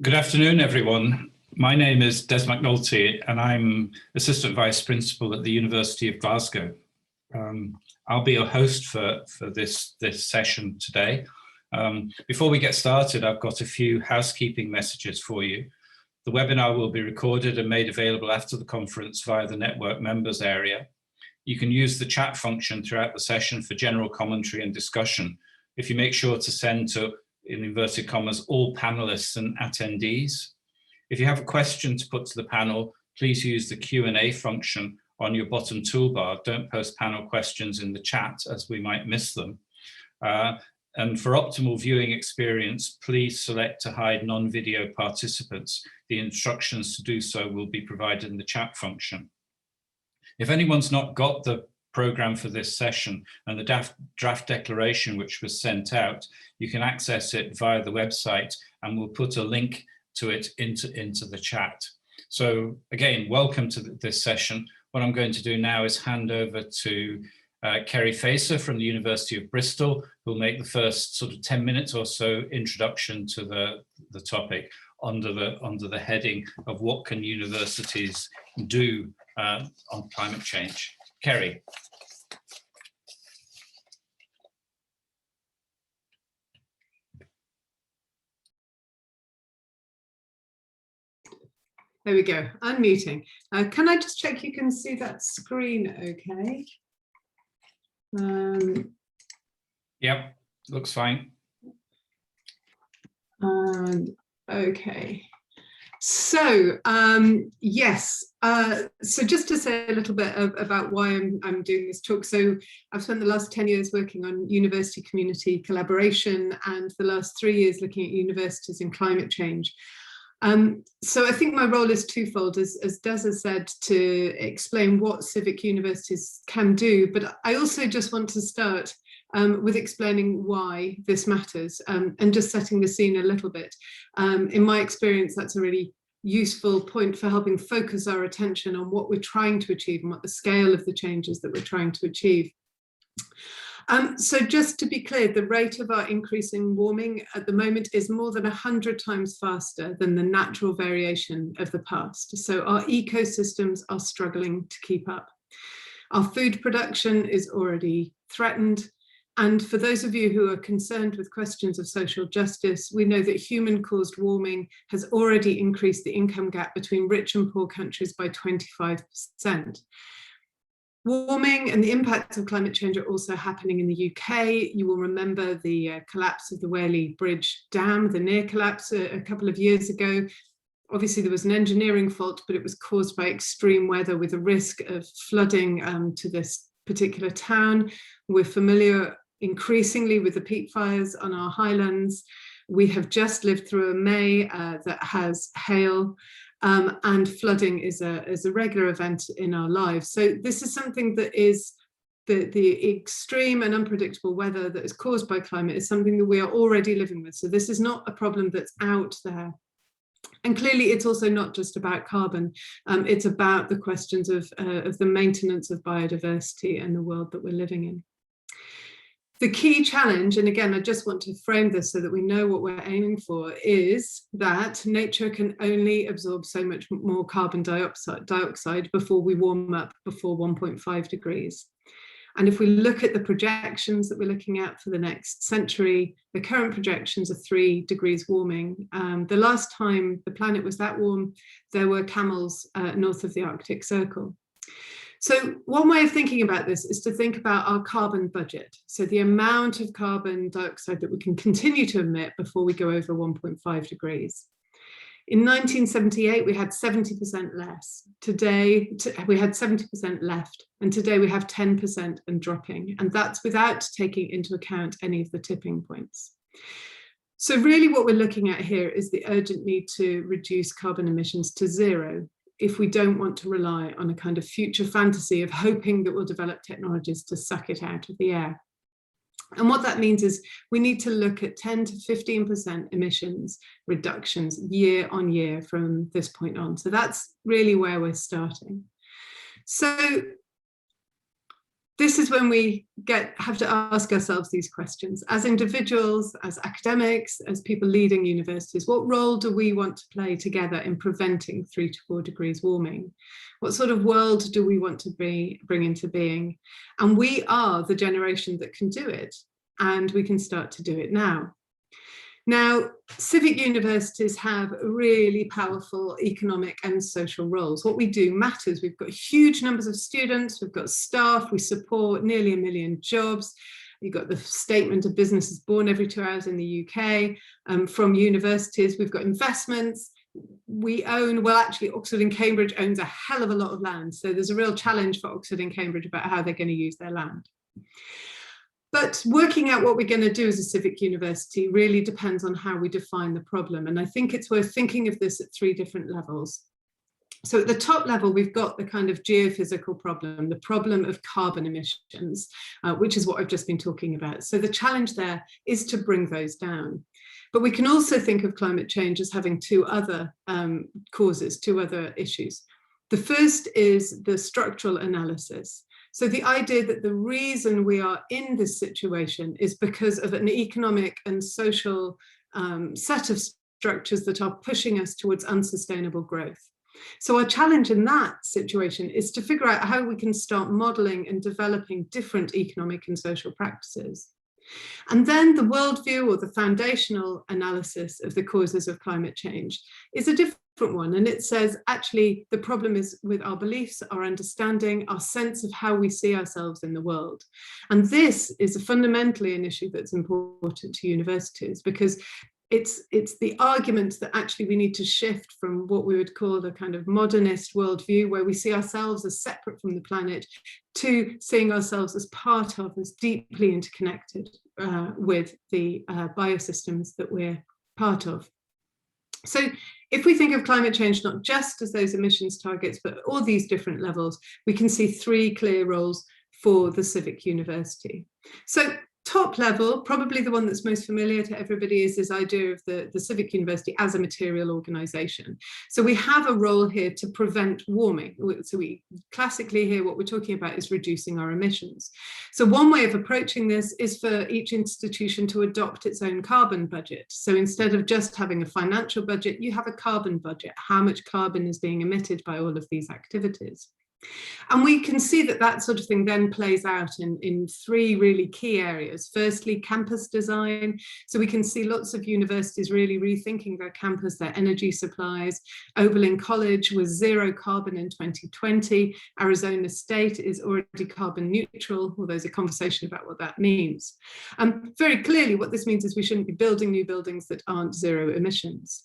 Good afternoon, everyone. My name is Des McNulty, and I'm Assistant Vice Principal at the University of Glasgow. I'll be your host for this session today. Before we get started, I've got a few housekeeping messages for you. The webinar will be recorded and made available after the conference via the network members area. You can use the chat function throughout the session for general commentary and discussion. If you make sure to send to, in inverted commas, all panelists and attendees. If you have a question to put to the panel, please use the Q&A function on your bottom toolbar. Don't post panel questions in the chat as we might miss them. And for optimal viewing experience, please select to hide non-video participants. The instructions to do so will be provided in the chat function. If anyone's not got the program for this session and the draft declaration which was sent out, you can access it via the website, and we'll put a link to it into the chat. So again, welcome to this session. What I'm going to do now is hand over to Kerry Facer from the University of Bristol, who'll make the first sort of 10 minutes or so introduction to the topic under the heading of what can universities do on climate change. Kerry. There we go, unmuting. Can I just check you can see that screen okay? Yep, looks fine. Okay, so yes, so just to say a little bit about why I'm doing this talk. So I've spent the last 10 years working on university community collaboration, and the last 3 years looking at universities and climate change. So I think my role is twofold, as Des has said, to explain what civic universities can do, but I also just want to start with explaining why this matters, and just setting the scene a little bit. In my experience, that's a really useful point for helping focus our attention on what we're trying to achieve and what the scale of the changes that we're trying to achieve. So just to be clear, the rate of our increasing warming at the moment is more than 100 times faster than the natural variation of the past. So our ecosystems are struggling to keep up. Our food production is already threatened. And for those of you who are concerned with questions of social justice, we know that human-caused warming has already increased the income gap between rich and poor countries by 25%. Warming and the impacts of climate change are also happening in the UK. You will remember the collapse of the Whaley Bridge Dam, the near collapse a couple of years ago. Obviously, there was an engineering fault, but it was caused by extreme weather with a risk of flooding to this particular town. We're familiar increasingly with the peat fires on our highlands. We have just lived through a May that has hail. And flooding is a regular event in our lives. So this is something that is the extreme and unpredictable weather that is caused by climate is something that we are already living with. So this is not a problem that's out there. And clearly it's also not just about carbon. It's about the questions of the maintenance of biodiversity and the world that we're living in. The key challenge, and again, I just want to frame this so that we know what we're aiming for, is that nature can only absorb so much more carbon dioxide before we warm up before 1.5 degrees. And if we look at the projections that we're looking at for the next century, the current projections are 3 degrees warming. The last time the planet was that warm, there were camels north of the Arctic Circle. So one way of thinking about this is to think about our carbon budget. So the amount of carbon dioxide that we can continue to emit before we go over 1.5 degrees. In 1978, we had 70% less. Today, we had 70% left. And today we have 10% and dropping. And that's without taking into account any of the tipping points. So really what we're looking at here is the urgent need to reduce carbon emissions to zero, if we don't want to rely on a kind of future fantasy of hoping that we'll develop technologies to suck it out of the air. And what that means is we need to look at 10 to 15% emissions reductions year on year from this point on. So that's really where we're starting. So this is when we have to ask ourselves these questions. As individuals, as academics, as people leading universities, what role do we want to play together in preventing 3 to 4 degrees warming? What sort of world do we want to bring into being? And we are the generation that can do it, and we can start to do it now. Now, civic universities have really powerful economic and social roles. What we do matters. We've got huge numbers of students, we've got staff, we support nearly 1 million jobs. You've got the statement of business is born every 2 hours in the UK from universities. We've got investments. We own, well, actually, Oxford and Cambridge owns a hell of a lot of land. So there's a real challenge for Oxford and Cambridge about how they're going to use their land. But working out what we're going to do as a civic university really depends on how we define the problem. And I think it's worth thinking of this at 3 different levels. So at the top level, we've got the kind of geophysical problem, the problem of carbon emissions, which is what I've just been talking about. So the challenge there is to bring those down. But we can also think of climate change as having 2 other causes, 2 other issues. The first is the structural analysis. So the idea that the reason we are in this situation is because of an economic and social set of structures that are pushing us towards unsustainable growth. So our challenge in that situation is to figure out how we can start modeling and developing different economic and social practices. And then the worldview, or the foundational analysis of the causes of climate change, is a different one. And it says, actually, the problem is with our beliefs, our understanding, our sense of how we see ourselves in the world. And this is fundamentally an issue that's important to universities, because it's the argument that actually we need to shift from what we would call the kind of modernist worldview, where we see ourselves as separate from the planet, to seeing ourselves as part of, as deeply interconnected with the biosystems that we're part of. So if we think of climate change not just as those emissions targets, but all these different levels, we can see 3 clear roles for the civic university. So top level, probably the one that's most familiar to everybody, is this idea of the civic university as a material organisation. So we have a role here to prevent warming. So we classically here, what we're talking about is reducing our emissions. So one way of approaching this is for each institution to adopt its own carbon budget. So instead of just having a financial budget, you have a carbon budget. How much carbon is being emitted by all of these activities? And we can see that that sort of thing then plays out in 3 really key areas. Firstly, campus design. So we can see lots of universities really rethinking their campus, their energy supplies. Oberlin College was 0 carbon in 2020. Arizona State is already carbon neutral, although there's a conversation about what that means. Very clearly, what this means is we shouldn't be building new buildings that aren't 0 emissions.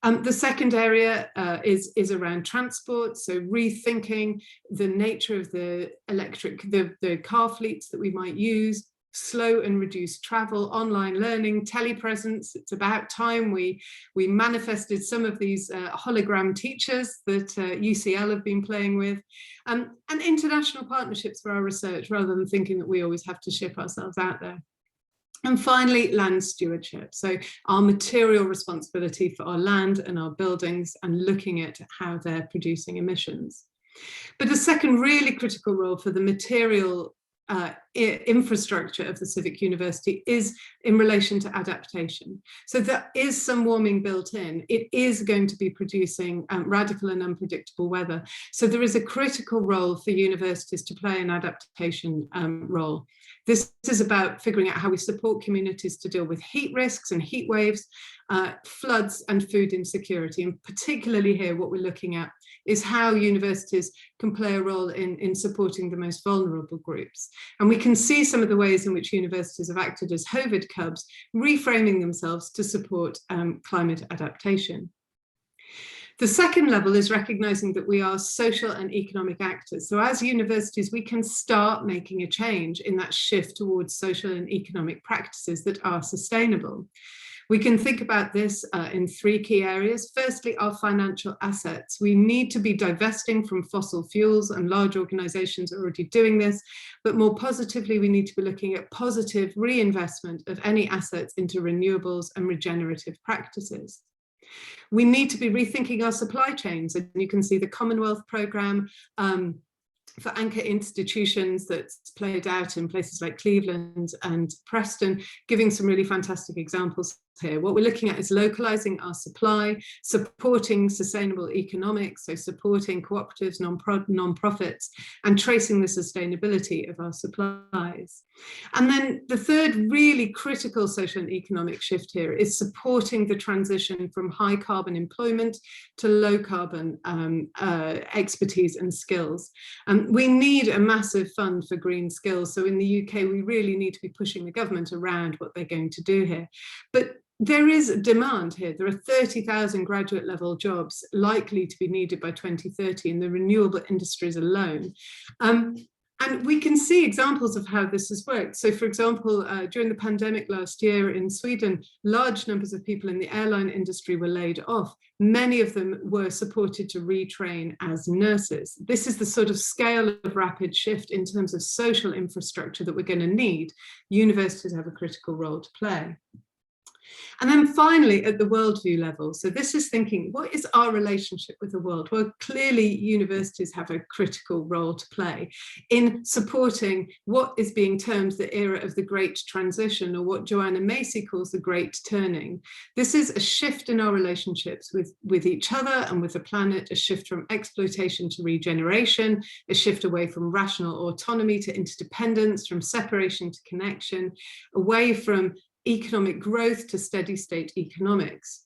The second area is around transport, so rethinking the nature of the the car fleets that we might use, slow and reduced travel, online learning, telepresence. It's about time we manifested some of these hologram teachers that UCL have been playing with, and international partnerships for our research, rather than thinking that we always have to ship ourselves out there. And finally, land stewardship. So our material responsibility for our land and our buildings, and looking at how they're producing emissions. But the second really critical role for the material infrastructure of the civic university is in relation to adaptation. So there is some warming built in. It is going to be producing radical and unpredictable weather. So there is a critical role for universities to play an adaptation role. This is about figuring out how we support communities to deal with heat risks and heat waves, floods and food insecurity. And particularly here, what we're looking at is how universities can play a role in supporting the most vulnerable groups. And we can see some of the ways in which universities have acted as COVID cubs, reframing themselves to support climate adaptation. The second level is recognizing that we are social and economic actors. So as universities, we can start making a change in that shift towards social and economic practices that are sustainable. We can think about this in 3 key areas. Firstly, our financial assets. We need to be divesting from fossil fuels, and large organizations are already doing this, but more positively, we need to be looking at positive reinvestment of any assets into renewables and regenerative practices. We need to be rethinking our supply chains, and you can see the Commonwealth programme for anchor institutions that's played out in places like Cleveland and Preston, giving some really fantastic examples here. What we're looking at is localizing our supply, supporting sustainable economics, so supporting cooperatives, non-profits, and tracing the sustainability of our supplies. And then the third really critical social and economic shift here is supporting the transition from high carbon employment to low carbon expertise and skills. We need a massive fund for green skills. So in the UK, we really need to be pushing the government around what they're going to do here. But there is a demand here. There are 30,000 graduate level jobs likely to be needed by 2030 in the renewable industries alone. And we can see examples of how this has worked. So for example, during the pandemic last year in Sweden, large numbers of people in the airline industry were laid off. Many of them were supported to retrain as nurses. This is the sort of scale of rapid shift in terms of social infrastructure that we're going to need. Universities have a critical role to play. And then finally, at the worldview level, so this is thinking, what is our relationship with the world? Well, clearly universities have a critical role to play in supporting what is being termed the era of the Great Transition, or what Joanna Macy calls the Great Turning. This is a shift in our relationships with each other and with the planet, a shift from exploitation to regeneration, a shift away from rational autonomy to interdependence, from separation to connection, away from economic growth to steady state economics.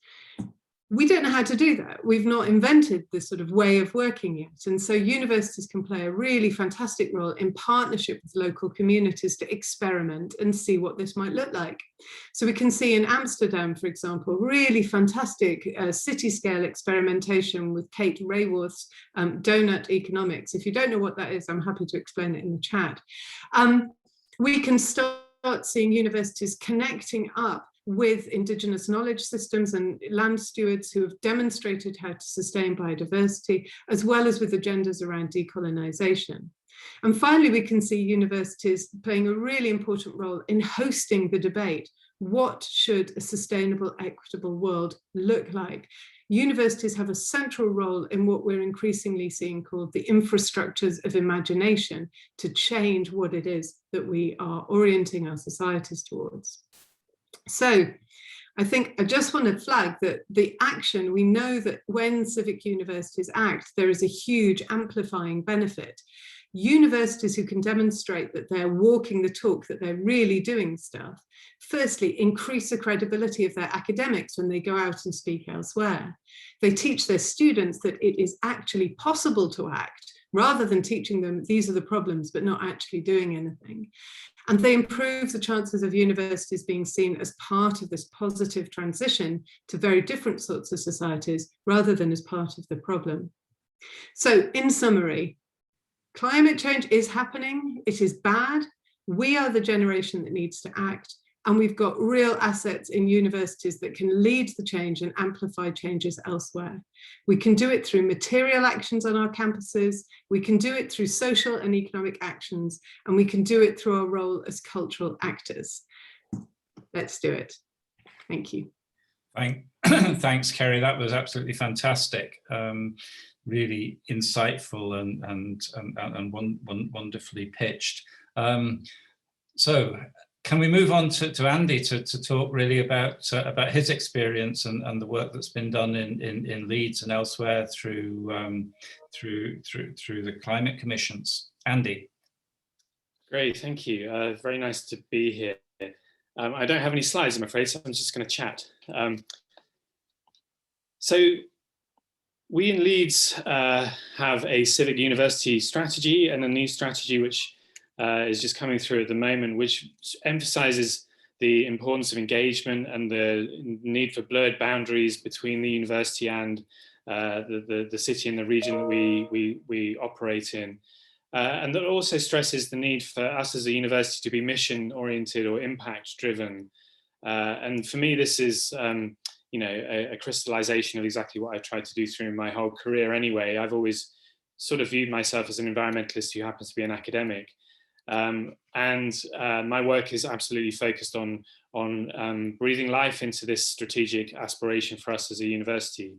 We don't know how to do that. We've not invented this sort of way of working yet. And so universities can play a really fantastic role in partnership with local communities to experiment and see what this might look like. So we can see in Amsterdam, for example, really fantastic city scale experimentation with Kate Rayworth's donut economics. If you don't know what that is, I'm happy to explain it in the chat. We can start seeing universities connecting up with Indigenous knowledge systems and land stewards who have demonstrated how to sustain biodiversity, as well as with agendas around decolonisation. And finally, we can see universities playing a really important role in hosting the debate. What should a sustainable, equitable world look like? Universities have a central role in what we're increasingly seeing called the infrastructures of imagination to change what it is that we are orienting our societies towards. So I think I just want to flag that the action, we know that when civic universities act, there is a huge amplifying benefit. Universities who can demonstrate that they're walking the talk, that they're really doing stuff, firstly, increase the credibility of their academics when they go out and speak elsewhere. They teach their students that it is actually possible to act, rather than teaching them these are the problems, but not actually doing anything. And they improve the chances of universities being seen as part of this positive transition to very different sorts of societies, rather than as part of the problem. So in summary, climate change is happening, it is bad, we are the generation that needs to act, and we've got real assets in universities that can lead the change and amplify changes elsewhere. We can do it through material actions on our campuses, we can do it through social and economic actions, and we can do it through our role as cultural actors. Let's do it. Thank you. Thanks, Kerry. That was absolutely fantastic. Really insightful and wonderfully pitched. So can we move on to Andy to talk really about his experience and the work that's been done in Leeds and elsewhere through the climate commissions? Andy. Great, thank you. Very nice to be here. I don't have any slides, I'm afraid, so I'm just going to chat. So we in Leeds have a civic university strategy and a new strategy which is just coming through at the moment, which emphasises the importance of engagement and the need for blurred boundaries between the university and the city and the region that we operate in. And that also stresses the need for us as a university to be mission oriented or impact driven. And for me, this is a crystallization of exactly what I've tried to do through my whole career anyway. I've always sort of viewed myself as an environmentalist who happens to be an academic. My work is absolutely focused on breathing life into this strategic aspiration for us as a university.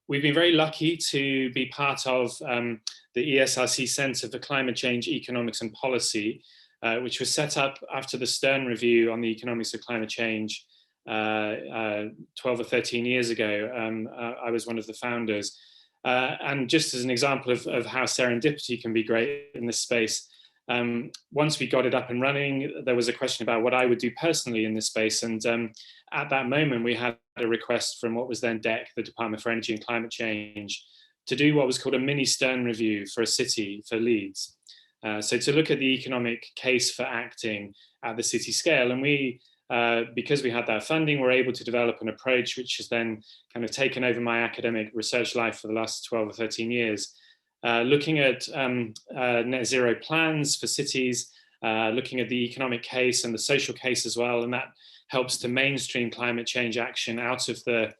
we've been very lucky to be part of the ESRC Centre for Climate Change, Economics and Policy, which was set up after the Stern Review on the Economics of Climate Change 12 or 13 years ago. I was one of the founders. And just as an example of how serendipity can be great in this space, once we got it up and running, there was a question about what I would do personally in this space. And at that moment, we had a request from what was then DEC, the Department for Energy and Climate Change, to do what was called a mini Stern review for a city, for Leeds. So to look at the economic case for acting at the city scale. And we, because we had that funding, were able to develop an approach which has then kind of taken over my academic research life for the last 12 or 13 years. Looking at net zero plans for cities, looking at the economic case and the social case as well, and that helps to mainstream climate change action out of the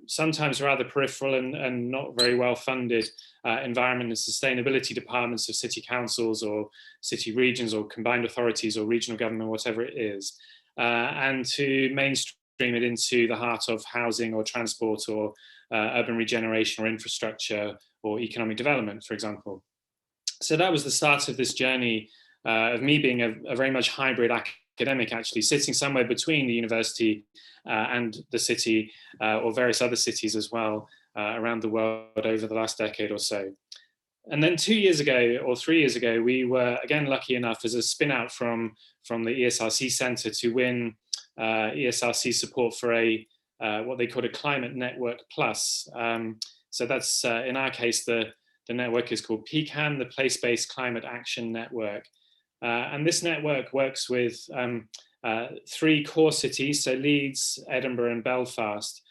sometimes rather peripheral and not very well funded environment and sustainability departments of city councils or city regions or combined authorities or regional government, whatever it is, and to mainstream it into the heart of housing or transport or urban regeneration or infrastructure or economic development, for example. So that was the start of this journey of me being a very much hybrid academic, actually sitting somewhere between the university and the city or various other cities as well around the world over the last decade or so. And then 2 years ago or 3 years ago, we were again lucky enough as a spin out from the ESRC Centre to win ESRC support for a what they called a Climate Network Plus. So that's in our case, the network is called PCAN, the Place-Based Climate Action Network. And this network works with 3 core cities, so Leeds, Edinburgh and Belfast.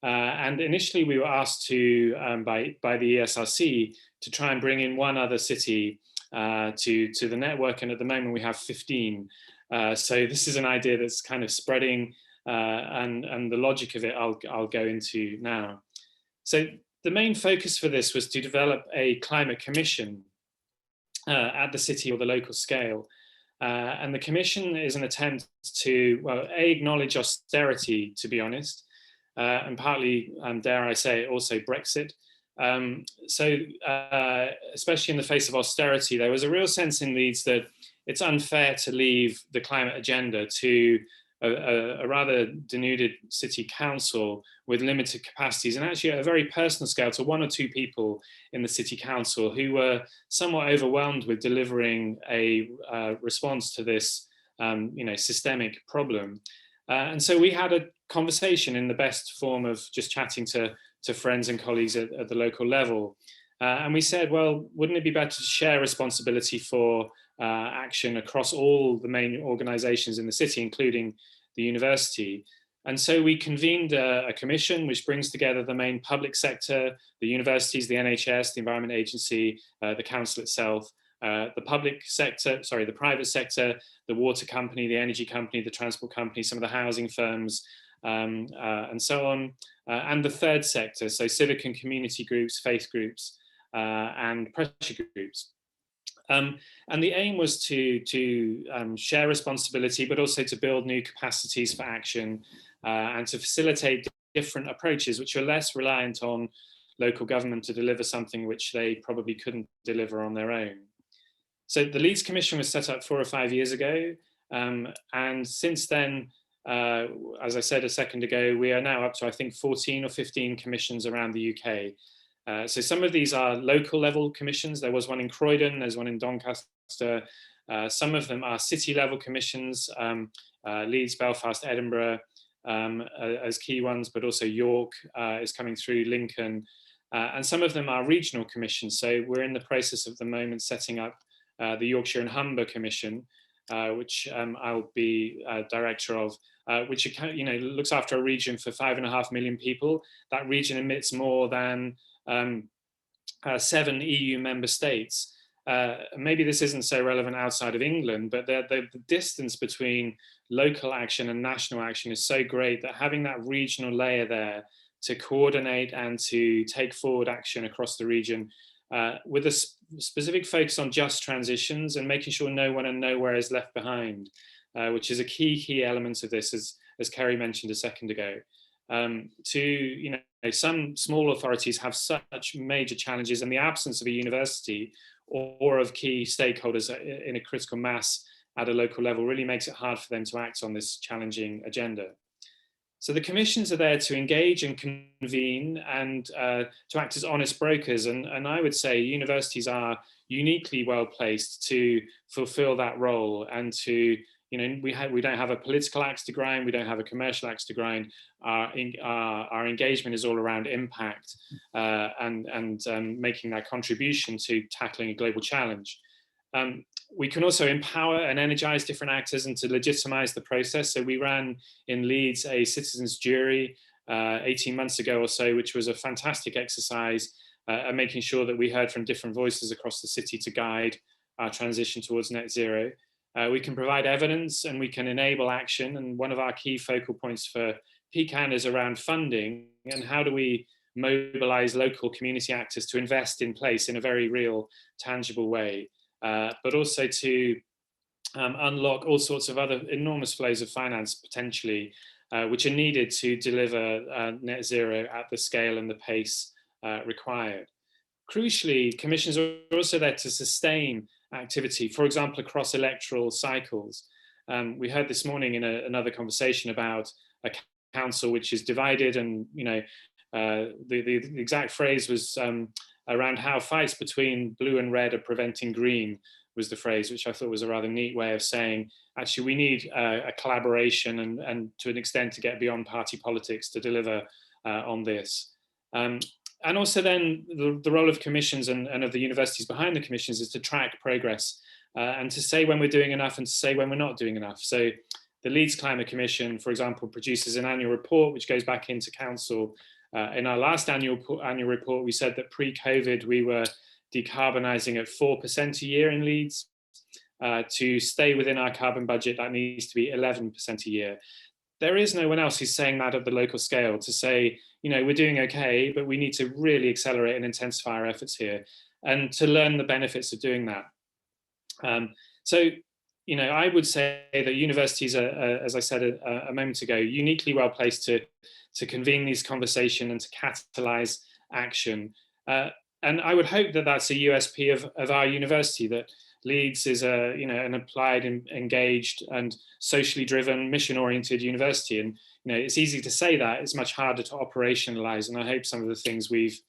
And initially we were asked to, by the ESRC, to try and bring in one other city to the network. And at the moment we have 15. So this is an idea that's kind of spreading and the logic of it I'll go into now. So the main focus for this was to develop a climate commission at the city or the local scale. And the commission is an attempt to, well, acknowledge austerity, to be honest, and partly, dare I say, also Brexit. So especially in the face of austerity, there was a real sense in Leeds that it's unfair to leave the climate agenda to a rather denuded city council with limited capacities, and actually at a very personal scale to 1 or 2 people in the city council who were somewhat overwhelmed with delivering a response to this systemic problem. And so we had a conversation in the best form of just chatting to friends and colleagues at the local level. And we said, well, wouldn't it be better to share responsibility for action across all the main organizations in the city, including the university? And so we convened a commission which brings together the main public sector, the universities, the NHS, the Environment Agency, the council itself, the private sector, the water company, the energy company, the transport company, some of the housing firms, and so on, and the third sector, so civic and community groups, faith groups, and pressure groups. And the aim was to share responsibility, but also to build new capacities for action and to facilitate different approaches which are less reliant on local government to deliver something which they probably couldn't deliver on their own. So the Leeds Commission was set up 4 or 5 years ago. And since then, as I said a second ago, we are now up to, I think, 14 or 15 commissions around the UK. So some of these are local level commissions. There was one in Croydon, there's one in Doncaster. Some of them are city level commissions, Leeds, Belfast, Edinburgh as key ones, but also York is coming through, Lincoln. And some of them are regional commissions. So we're in the process at the moment setting up the Yorkshire and Humber Commission, which I'll be director of, which looks after a region for 5.5 million people. That region emits more than 7 EU member states. Maybe this isn't so relevant outside of England, but the distance between local action and national action is so great that having that regional layer there to coordinate and to take forward action across the region with a specific focus on just transitions and making sure no one and nowhere is left behind, which is a key element of this, as Kerry mentioned a second ago. Some small authorities have such major challenges, and the absence of a university or of key stakeholders in a critical mass at a local level really makes it hard for them to act on this challenging agenda. So the commissions are there to engage and convene and to act as honest brokers. And I would say universities are uniquely well placed to fulfill that role and to, we don't have a political axe to grind, we don't have a commercial axe to grind. Our engagement is all around impact and making that contribution to tackling a global challenge. We can also empower and energize different actors and to legitimize the process. So we ran in Leeds a citizens jury 18 months ago or so, which was a fantastic exercise at making sure that we heard from different voices across the city to guide our transition towards net zero. We can provide evidence and we can enable action. And one of our key focal points for PCAN is around funding and how do we mobilize local community actors to invest in place in a very real, tangible way. But also to unlock all sorts of other enormous flows of finance potentially, which are needed to deliver net zero at the scale and the pace required. Crucially, commissions are also there to sustain activity, for example, across electoral cycles. We heard this morning in another conversation about a council which is divided, and the exact phrase was around how fights between blue and red are preventing green, was the phrase, which I thought was a rather neat way of saying, actually, we need a collaboration and to an extent to get beyond party politics to deliver on this. And also then the role of commissions and of the universities behind the commissions is to track progress and to say when we're doing enough and to say when we're not doing enough. So the Leeds Climate Commission, for example, produces an annual report which goes back into council. In our last annual report, we said that pre-COVID, we were decarbonising at 4% a year in Leeds. To stay within our carbon budget, that needs to be 11% a year. There is no one else who's saying that at the local scale to say, we're doing okay, but we need to really accelerate and intensify our efforts here and to learn the benefits of doing that. I would say that universities are, as I said a moment ago, uniquely well placed to convene these conversations and to catalyze action. And I would hope that that's a USP of our university, that Leeds is an applied, engaged and socially driven, mission-oriented university. And it's easy to say that, it's much harder to operationalize. And I hope some of the things we've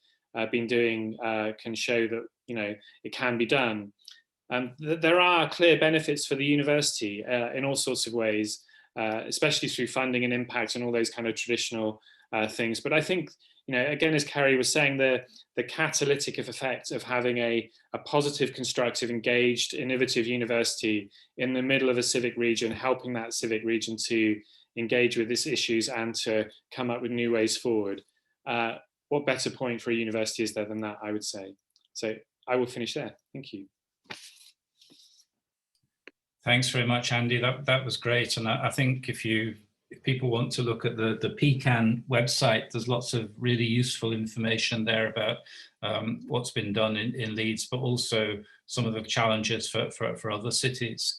been doing can show that it can be done. There are clear benefits for the university in all sorts of ways, especially through funding and impact and all those kind of traditional things. But I think, again, as Carrie was saying, the catalytic effect of having a positive, constructive, engaged, innovative university in the middle of a civic region, helping that civic region to engage with these issues and to come up with new ways forward. What better point for a university is there than that, I would say. So I will finish there. Thank you. Thanks very much, Andy. That was great. And I think if people want to look at the PCAN website, there's lots of really useful information there about what's been done in Leeds, but also some of the challenges for other cities.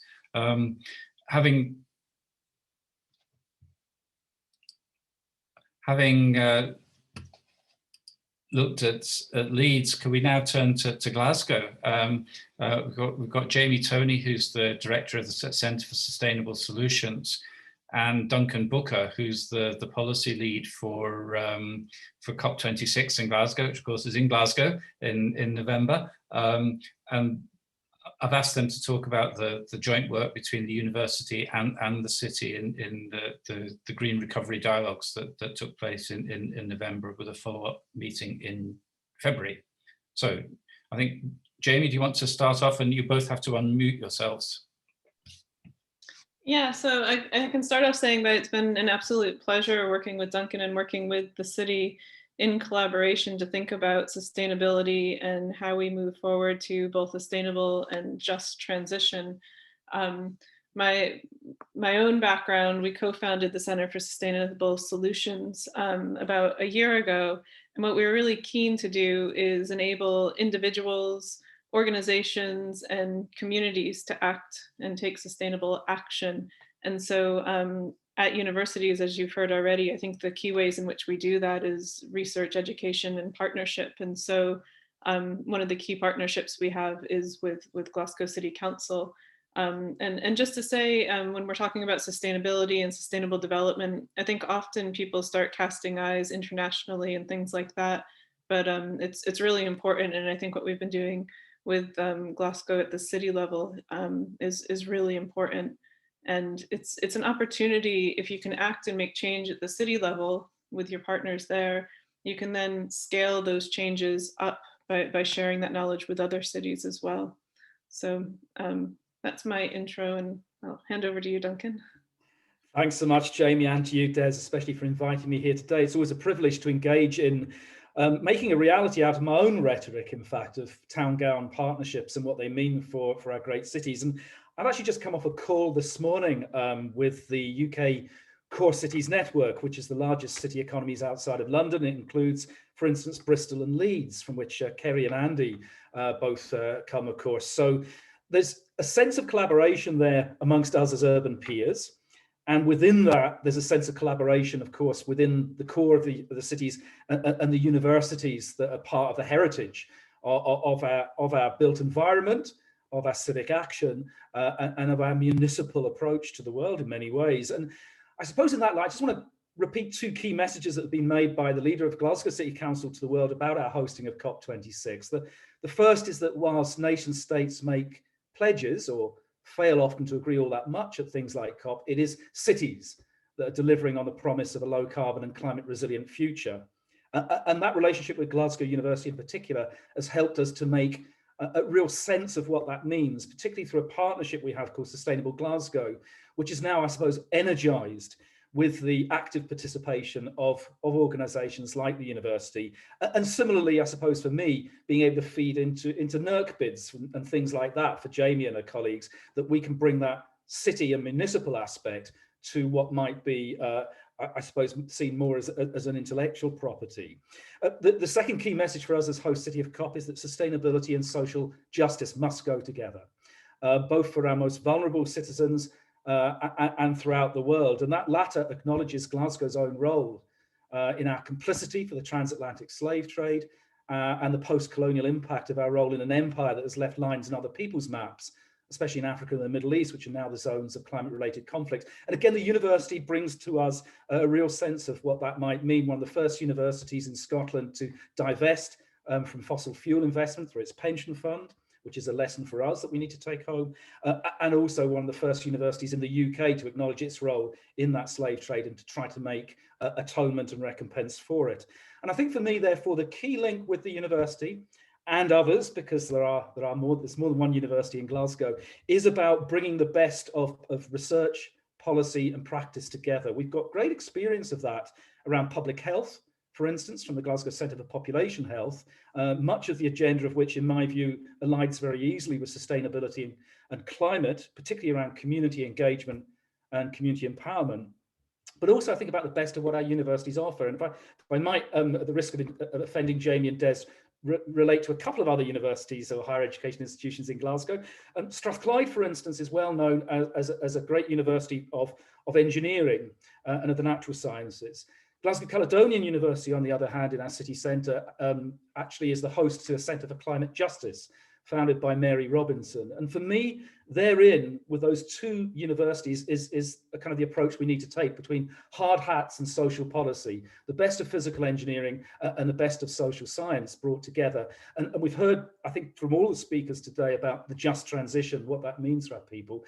Having looked at Leeds, can we now turn to Glasgow? We've got Jamie Toney, who's the director of the Centre for Sustainable Solutions, and Duncan Booker, who's the policy lead for COP26 in Glasgow, which of course is in Glasgow in November. And I've asked them to talk about the joint work between the university and the city in the Green Recovery Dialogues that took place in November, with a follow-up meeting in February. So I think, Jamie, do you want to start off? And you both have to unmute yourselves. Yeah, so I can start off saying that it's been an absolute pleasure working with Duncan and working with the city in collaboration to think about sustainability and how we move forward to both sustainable and just transition. My own background, we co-founded the Center for Sustainable Solutions about a year ago. And what we were really keen to do is enable individuals, organizations, and communities to act and take sustainable action. And so at universities, as you've heard already, I think the key ways in which we do that is research, education, and partnership. And so one of the key partnerships we have is with Glasgow City Council. And just to say, when we're talking about sustainability and sustainable development, I think often people start casting eyes internationally and things like that. But it's really important. And I think what we've been doing with Glasgow at the city level is really important. And it's an opportunity, if you can act and make change at the city level with your partners there, you can then scale those changes up by sharing that knowledge with other cities as well. So that's my intro, and I'll hand over to you, Duncan. Thanks so much, Jamie, and to you, Des, especially for inviting me here today. It's always a privilege to engage in making a reality out of my own rhetoric, in fact, of town-gown partnerships and what they mean for our great cities. And I've actually just come off a call this morning with the UK Core Cities Network, which is the largest city economies outside of London. It includes, for instance, Bristol and Leeds, from which Kerry and Andy both come, of course. So there's a sense of collaboration there amongst us as urban peers. And within that, there's a sense of collaboration, of course, within the core of the cities and the universities that are part of the heritage of our built environment, of our civic action, and of our municipal approach to the world in many ways. And I suppose in that light, I just want to repeat two key messages that have been made by the leader of Glasgow City Council to the world about our hosting of COP26. The first is that whilst nation states make pledges or fail often to agree all that much at things like COP, it is cities that are delivering on the promise of a low carbon and climate resilient future. And that relationship with Glasgow University in particular has helped us to make a real sense of what that means, particularly through a partnership we have called Sustainable Glasgow, which is now, I suppose, energized with the active participation of organisations like the university. And similarly, I suppose for me, being able to feed into NERC bids and things like that for Jamie and her colleagues, that we can bring that city and municipal aspect to what might be, I suppose, seen more as an intellectual property. The second key message for us as host city of COP is that sustainability and social justice must go together, both for our most vulnerable citizens and throughout the world. And that latter acknowledges Glasgow's own role in our complicity for the transatlantic slave trade and the post-colonial impact of our role in an empire that has left lines in other people's maps, especially in Africa and the Middle East, which are now the zones of climate-related conflict. And again, the university brings to us a real sense of what that might mean. One of the first universities in Scotland to divest from fossil fuel investment through its pension fund, which is a lesson for us that we need to take home, and also one of the first universities in the UK to acknowledge its role in that slave trade and to try to make atonement and recompense for it. And I think for me, therefore, the key link with the university and others, because there's more than one university in Glasgow, is about bringing the best of research, policy and practice together. We've got great experience of that around public health, for instance, from the Glasgow Centre for Population Health, much of the agenda of which, in my view, aligns very easily with sustainability and climate, particularly around community engagement and community empowerment. But also I think about the best of what our universities offer. And if I might, at the risk of offending Jamie and Des, relate to a couple of other universities or higher education institutions in Glasgow. Strathclyde, for instance, is well known as a great university of engineering and of the natural sciences. Glasgow Caledonian University, on the other hand, in our city centre, actually is the host to a Centre for Climate Justice, founded by Mary Robinson. And for me, therein, with those two universities, is a kind of the approach we need to take between hard hats and social policy, the best of physical engineering and the best of social science brought together. And we've heard, I think, from all the speakers today about the just transition, what that means for our people.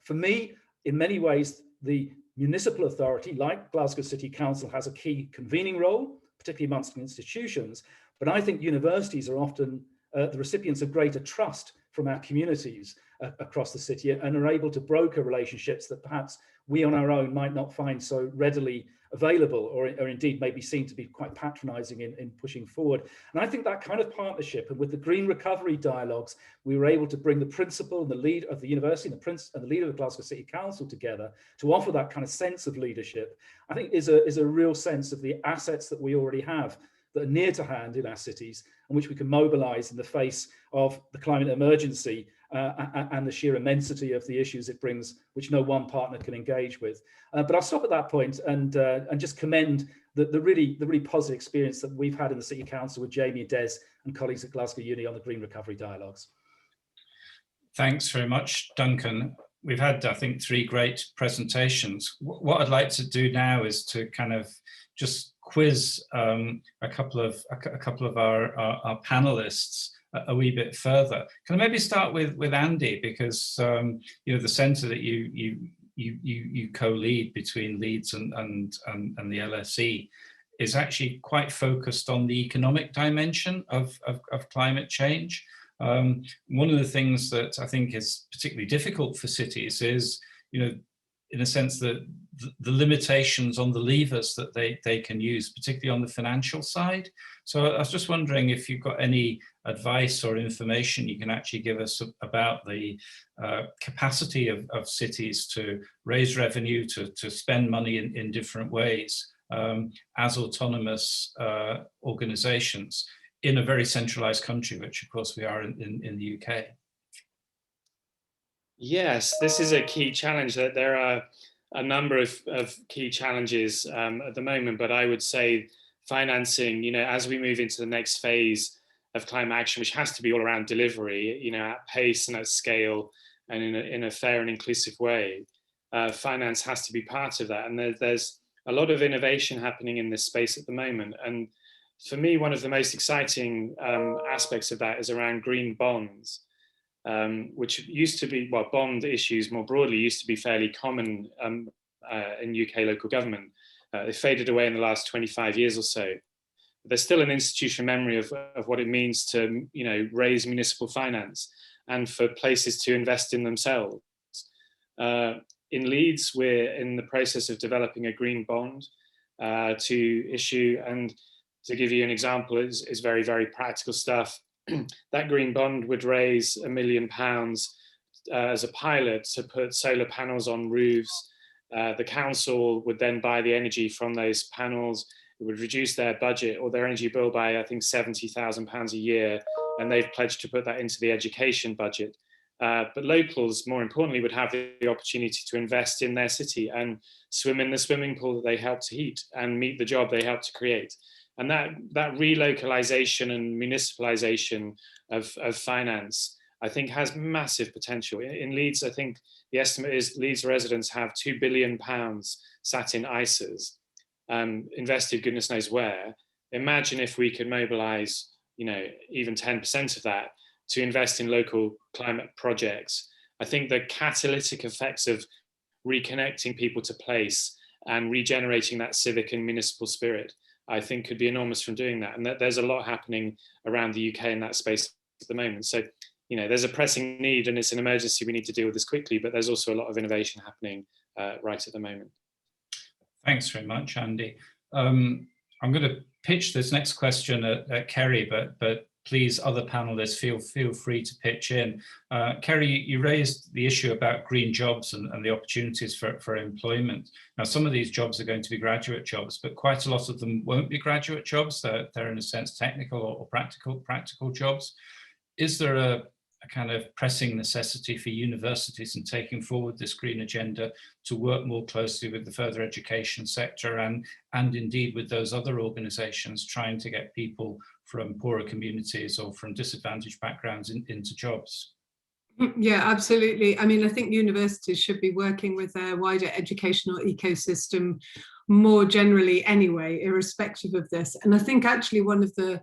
For me, in many ways, the municipal authority, like Glasgow City Council, has a key convening role, particularly amongst institutions. But I think universities are often the recipients of greater trust from our communities across the city and are able to broker relationships that perhaps we on our own might not find so readily available, or indeed may be seen to be quite patronising in pushing forward. And I think that kind of partnership, and with the Green Recovery Dialogues, we were able to bring the principal and the lead of the university and the leader of the Glasgow City Council together to offer that kind of sense of leadership, I think is a real sense of the assets that we already have that are near to hand in our cities and which we can mobilise in the face of the climate emergency and the sheer immensity of the issues it brings, which no one partner can engage with. But I'll stop at that point and just commend the really positive experience that we've had in the City Council with Jamie, Des, and colleagues at Glasgow Uni on the Green Recovery Dialogues. Thanks very much, Duncan. We've had, I think, 3 great presentations. What I'd like to do now is to kind of just quiz a couple of our panelists a wee bit further. Can I maybe start with Andy, because you know, the centre that you co-lead between Leeds and the LSE is actually quite focused on the economic dimension of climate change. One of the things that I think is particularly difficult for cities is, you know, in a sense that the limitations on the levers that they can use, particularly on the financial side. So I was just wondering if you've got any advice or information you can actually give us about the capacity of cities to raise revenue, to spend money in different ways as autonomous organizations in a very centralized country, which of course we are in the UK. Yes, this is a key challenge. That there are a number of key challenges at the moment, but I would say financing, you know, as we move into the next phase of climate action, which has to be all around delivery, you know, at pace and at scale and in a fair and inclusive way, finance has to be part of that. And there's a lot of innovation happening in this space at the moment. And for me, one of the most exciting aspects of that is around green bonds. Which used to be, well, bond issues more broadly used to be fairly common in UK local government. They faded away in the last 25 years or so. There's still an institutional memory of what it means to, you know, raise municipal finance and for places to invest in themselves. In Leeds, we're in the process of developing a green bond to issue, and to give you an example, is very, very practical stuff. That green bond would raise £1 million as a pilot to put solar panels on roofs. The council would then buy the energy from those panels. It would reduce their budget or their energy bill by, I think, £70,000 a year. And they've pledged to put that into the education budget. But locals, more importantly, would have the opportunity to invest in their city and swim in the swimming pool that they helped to heat and meet the job they helped to create. And that relocalization and municipalization of finance, I think, has massive potential. In Leeds, I think the estimate is Leeds residents have £2 billion sat in ISAs, invested goodness knows where. Imagine if we could mobilize, you know, even 10% of that to invest in local climate projects. I think the catalytic effects of reconnecting people to place and regenerating that civic and municipal spirit, I think, could be enormous from doing that. And that there's a lot happening around the UK in that space at the moment. So, you know, there's a pressing need and it's an emergency. We need to deal with this quickly, but there's also a lot of innovation happening right at the moment. Thanks very much, Andy. I'm going to pitch this next question at Kerry, but please, other panelists, feel free to pitch in. Kerry, you raised the issue about green jobs and the opportunities for employment. Now, some of these jobs are going to be graduate jobs, but quite a lot of them won't be graduate jobs. They're in a sense technical or practical jobs. Is there a kind of pressing necessity for universities in taking forward this green agenda to work more closely with the further education sector and indeed with those other organisations trying to get people from poorer communities or from disadvantaged backgrounds into jobs? Yeah, absolutely. I mean, I think universities should be working with their wider educational ecosystem more generally anyway, irrespective of this. And I think actually one of the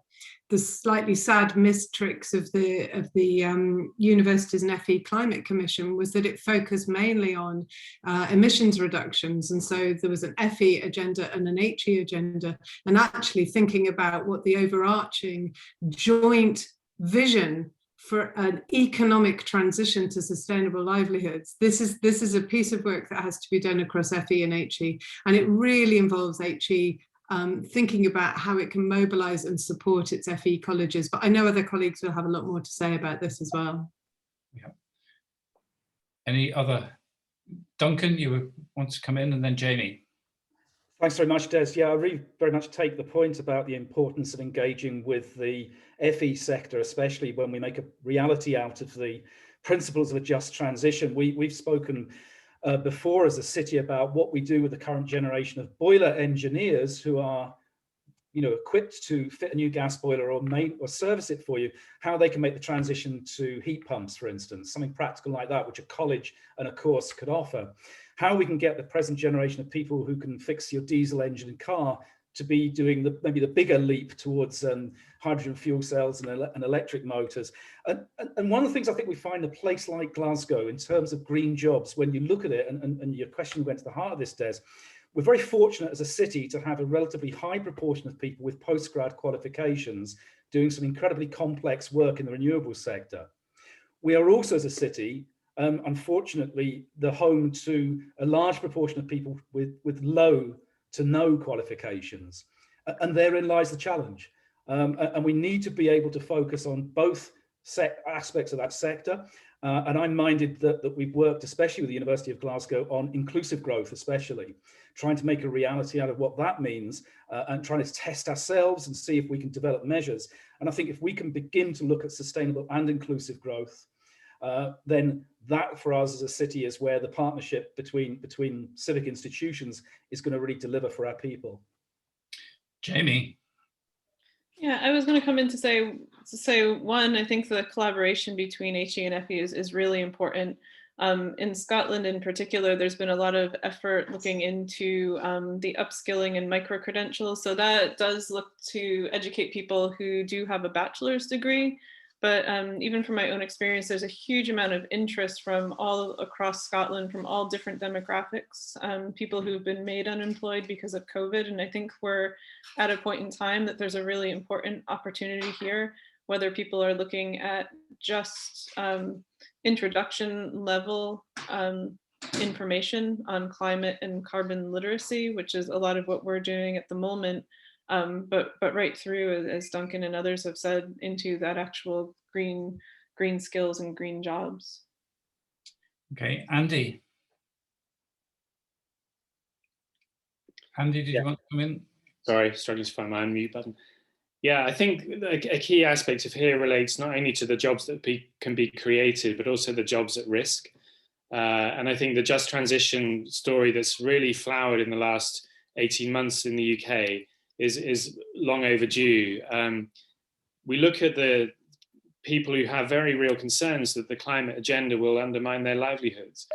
slightly sad missed tricks of the Universities and FE Climate Commission was that it focused mainly on emissions reductions. And so there was an FE agenda and an HE agenda, and actually thinking about what the overarching joint vision for an economic transition to sustainable livelihoods. This is a piece of work that has to be done across FE and HE, and it really involves HE thinking about how it can mobilize and support its FE colleges. But I know other colleagues will have a lot more to say about this as well. Yeah. Any other? Duncan, you want to come in, and then Jamie. Thanks very much, Des. Yeah, I really very much take the point about the importance of engaging with the FE sector, especially when we make a reality out of the principles of a just transition. We've spoken before as a city about what we do with the current generation of boiler engineers who are, you know, equipped to fit a new gas boiler or service it for you, how they can make the transition to heat pumps, for instance, something practical like that, which a college and a course could offer. How we can get the present generation of people who can fix your diesel engine and car to be doing maybe the bigger leap towards hydrogen fuel cells and electric motors. And one of the things I think we find a place like Glasgow in terms of green jobs, when you look at it, and your question went to the heart of this, Des, we're very fortunate as a city to have a relatively high proportion of people with postgrad qualifications doing some incredibly complex work in the renewables sector. We are also, as a city, unfortunately, the home to a large proportion of people with low to no qualifications. And therein lies the challenge. And we need to be able to focus on both aspects of that sector. And I'm minded that we've worked, especially with the University of Glasgow, on inclusive growth, especially trying to make a reality out of what that means and trying to test ourselves and see if we can develop measures. And I think if we can begin to look at sustainable and inclusive growth, then that for us as a city is where the partnership between civic institutions is going to really deliver for our people. Jamie. Yeah, I was going to come in to say one, I think the collaboration between HE and FE is really important. In Scotland in particular, there's been a lot of effort looking into the upskilling and micro-credentials. So that does look to educate people who do have a bachelor's degree. But even from my own experience, there's a huge amount of interest from all across Scotland, from all different demographics, people who've been made unemployed because of COVID. And I think we're at a point in time that there's a really important opportunity here, whether people are looking at just introduction level information on climate and carbon literacy, which is a lot of what we're doing at the moment. But right through, as Duncan and others have said, into that actual green skills and green jobs. Okay, Andy. Andy, did you want to come in? Sorry, struggling to find my unmute button. Yeah, I think a key aspect of here relates not only to the jobs that can be created, but also the jobs at risk. And I think the just transition story that's really flowered in the last 18 months in the UK is long overdue. We look at the people who have very real concerns that the climate agenda will undermine their livelihoods.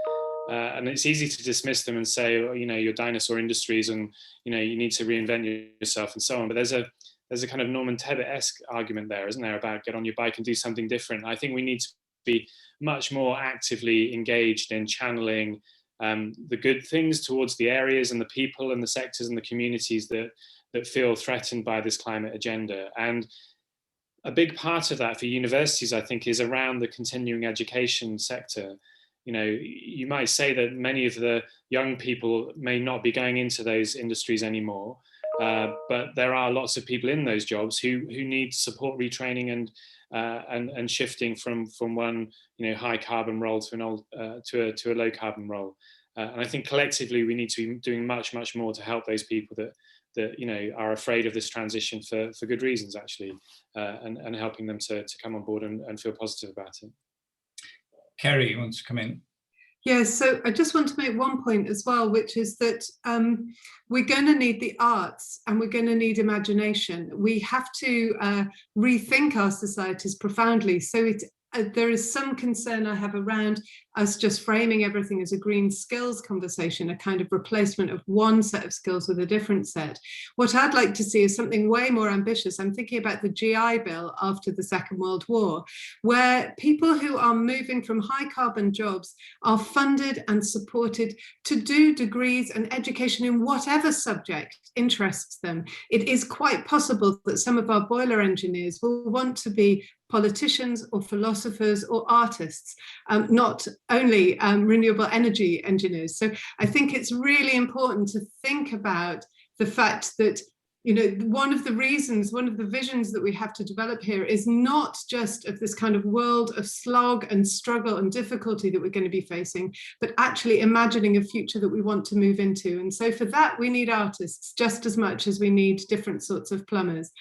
And it's easy to dismiss them and say, oh, you know, you're dinosaur industries and, you know, you need to reinvent yourself and so on. But there's a kind of Norman Tebbit-esque argument there, isn't there, about get on your bike and do something different. I think we need to be much more actively engaged in channeling the good things towards the areas and the people and the sectors and the communities that feel threatened by this climate agenda. And a big part of that for universities, I think, is around the continuing education sector. You know, you might say that many of the young people may not be going into those industries anymore, but there are lots of people in those jobs who need support retraining and shifting from one, you know, high carbon role to to a low carbon role. And I think collectively we need to be doing much more to help those people that you know are afraid of this transition for good reasons, actually, and helping them to come on board and feel positive about it. Kerry wants to come in. Yeah, so I just want to make one point as well, which is that we're going to need the arts and we're going to need imagination. We have to rethink our societies profoundly. So there is some concern I have around us just framing everything as a green skills conversation, a kind of replacement of one set of skills with a different set. What I'd like to see is something way more ambitious. I'm thinking about the GI Bill after the Second World War, where people who are moving from high carbon jobs are funded and supported to do degrees and education in whatever subject interests them. It is quite possible that some of our boiler engineers will want to be politicians or philosophers or artists, not only renewable energy engineers. So I think it's really important to think about the fact that, you know, one of the visions that we have to develop here is not just of this kind of world of slog and struggle and difficulty that we're going to be facing, but actually imagining a future that we want to move into. And so for that, we need artists just as much as we need different sorts of plumbers.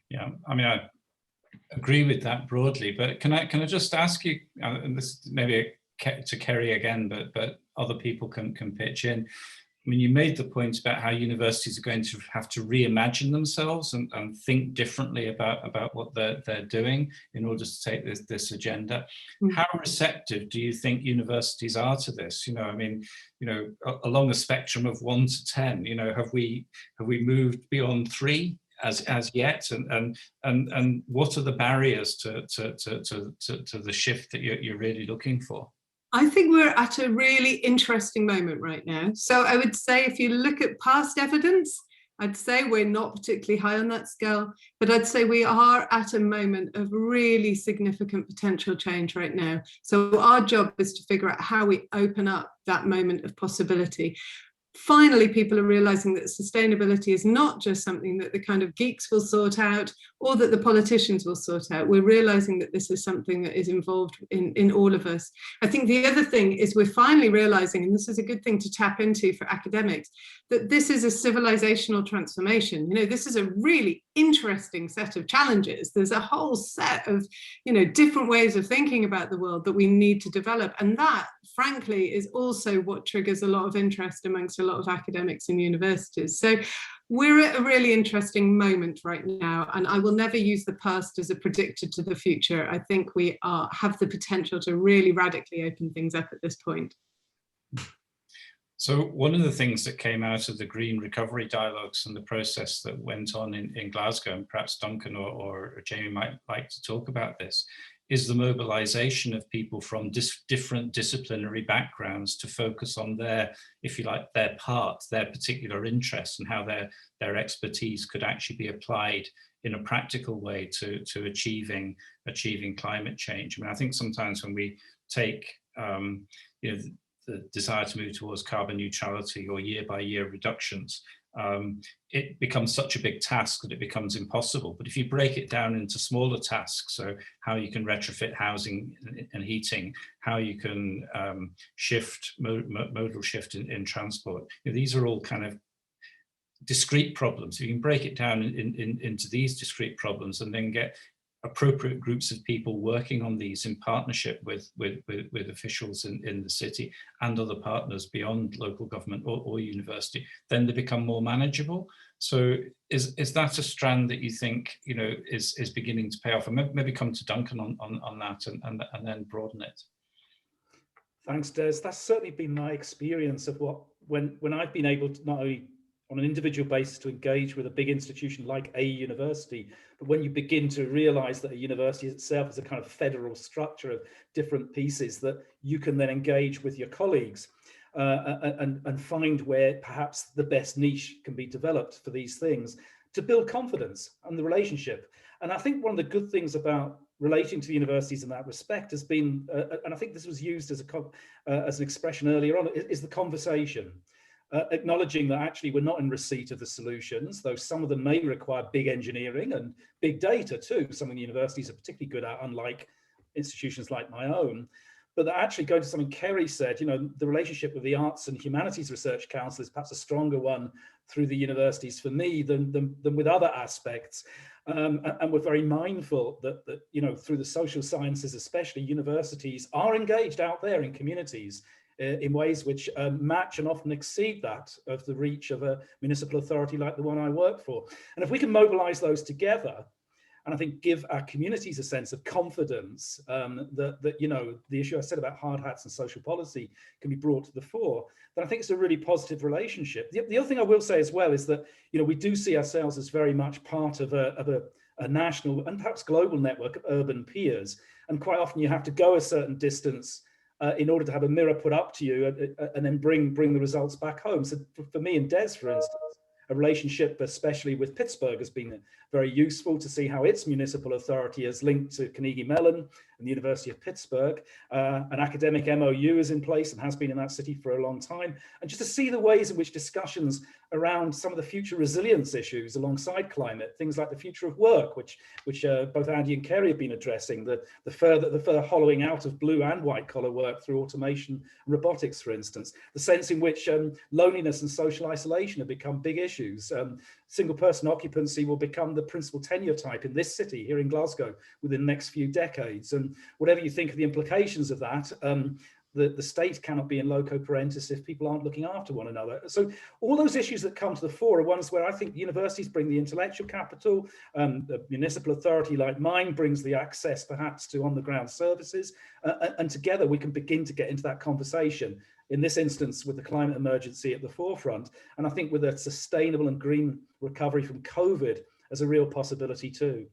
Yeah, I mean, agree with that broadly, but can I just ask you, and this maybe to Kerry again, but other people can pitch in. I mean, you made the point about how universities are going to have to reimagine themselves and think differently about what they're doing in order to take this agenda. Mm-hmm. How receptive do you think universities are to this? You know, I mean, you know, along a spectrum of 1 to 10, you know, have we moved beyond 3 as yet? And what are the barriers to the shift that you're really looking for? I think we're at a really interesting moment right now. So I would say if you look at past evidence, I'd say we're not particularly high on that scale, but I'd say we are at a moment of really significant potential change right now. So our job is to figure out how we open up that moment of possibility. Finally, people are realizing that sustainability is not just something that the kind of geeks will sort out or that the politicians will sort out. We're realizing that this is something that is involved in all of us. I think the other thing is we're finally realizing, and this is a good thing to tap into for academics, that this is a civilizational transformation. You know, this is a really interesting set of challenges. There's a whole set of, you know, different ways of thinking about the world that we need to develop. And that, frankly, is also what triggers a lot of interest amongst a lot of academics and universities. So we're at a really interesting moment right now, and I will never use the past as a predictor to the future. I think we have the potential to really radically open things up at this point. So one of the things that came out of the Green Recovery Dialogues and the process that went on in Glasgow, and perhaps Duncan or Jamie might like to talk about this, is the mobilization of people from different disciplinary backgrounds to focus on their, if you like, their part, their particular interests, and how their expertise could actually be applied in a practical way to achieving climate change. I mean, I think sometimes when we take you know, the desire to move towards carbon neutrality or year-by-year reductions, it becomes such a big task that it becomes impossible. But if you break it down into smaller tasks, so how you can retrofit housing and heating, how you can shift modal shift in transport, you know, these are all kind of discrete problems. You can break it down into these discrete problems and then get appropriate groups of people working on these in partnership with officials in the city and other partners beyond local government or university, then they become more manageable. So is that a strand that you think, you know, is beginning to pay off? And maybe come to Duncan on that and then broaden it. Thanks, Des. That's certainly been my experience of when I've been able to not only on an individual basis to engage with a big institution like a university, but when you begin to realize that a university itself is a kind of federal structure of different pieces, that you can then engage with your colleagues and find where perhaps the best niche can be developed for these things to build confidence and the relationship. And I think one of the good things about relating to the universities in that respect has been, and I think this was used as an expression earlier on, is the conversation. Acknowledging that actually we're not in receipt of the solutions, though some of them may require big engineering and big data too, something the universities are particularly good at, unlike institutions like my own. But that actually going to something Kerry said, you know, the relationship with the Arts and Humanities Research Council is perhaps a stronger one through the universities for me than with other aspects. And we're very mindful that, you know, through the social sciences, especially, universities are engaged out there in communities in ways which match and often exceed that of the reach of a municipal authority like the one I work for. And if we can mobilize those together, and I think give our communities a sense of confidence that, you know, the issue I said about hard hats and social policy can be brought to the fore, then I think it's a really positive relationship. The other thing I will say as well is that, you know, we do see ourselves as very much part of a national and perhaps global network of urban peers. And quite often you have to go a certain distance in order to have a mirror put up to you and then bring the results back home. So for me and Des, for instance, a relationship, especially with Pittsburgh, has been very useful to see how its municipal authority has linked to Carnegie Mellon and the University of Pittsburgh. An academic MOU is in place and has been in that city for a long time. And just to see the ways in which discussions around some of the future resilience issues alongside climate, things like the future of work, which both Andy and Kerry have been addressing, the further hollowing out of blue and white collar work through automation and robotics, for instance, the sense in which loneliness and social isolation have become big issues. Single person occupancy will become the principal tenure type in this city here in Glasgow within the next few decades. And whatever you think of the implications of that, the state cannot be in loco parentis if people aren't looking after one another. So all those issues that come to the fore are ones where I think universities bring the intellectual capital, the municipal authority like mine brings the access perhaps to on-the-ground services, and together we can begin to get into that conversation, in this instance with the climate emergency at the forefront, and I think with a sustainable and green recovery from COVID as a real possibility too.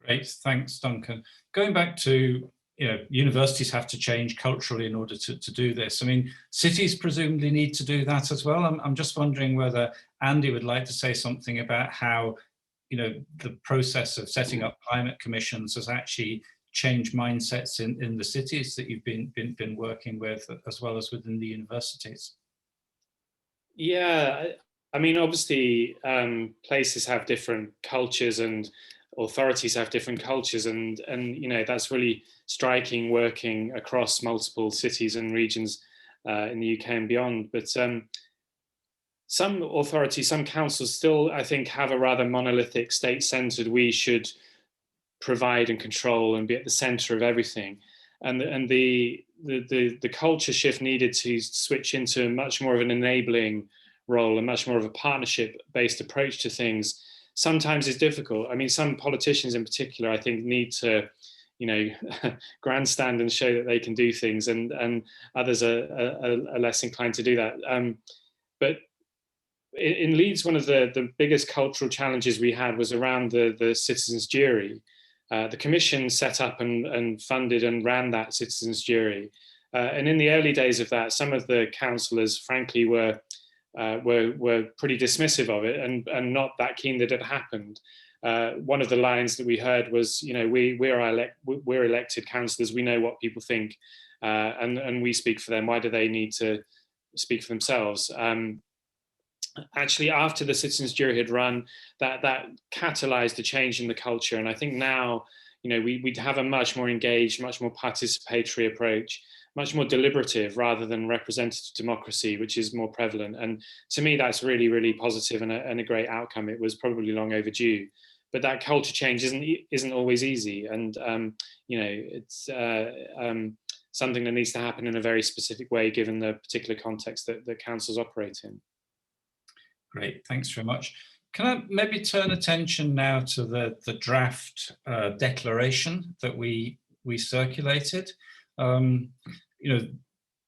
Great, thanks, Duncan. Going back to, universities have to change culturally in order to do this. I mean, cities presumably need to do that as well. I'm just wondering whether Andy would like to say something about how, the process of setting up climate commissions has actually changed mindsets in the cities that you've been working with, as well as within the universities. Yeah, I mean, obviously, places have different cultures and authorities have different cultures, and that's really striking working across multiple cities and regions in the UK and beyond. But some authorities, some councils still, I think, have a rather monolithic, state-centered, we should provide and control and be at the center of everything. And the culture shift needed to switch into much more of an enabling role and much more of a partnership-based approach to things sometimes is difficult. I mean, some politicians in particular, I think, need to, grandstand and show that they can do things, and others are less inclined to do that. But in Leeds, one of the biggest cultural challenges we had was around the citizens' jury. The commission set up and funded and ran that citizens' jury. And in the early days of that, some of the councillors, frankly, were pretty dismissive of it and not that keen that it happened. One of the lines that we heard was, we're elected councillors, we know what people think, and we speak for them. Why do they need to speak for themselves? Actually, after the citizens' jury had run, that catalyzed a change in the culture. And I think now, we have a much more engaged, much more participatory approach, much more deliberative rather than representative democracy, which is more prevalent. And to me, that's really, really positive and a great outcome. It was probably long overdue, but that culture change isn't always easy. And, it's something that needs to happen in a very specific way, given the particular context that councils operate in. Great, thanks very much. Can I maybe turn attention now to the draft declaration that we circulated? The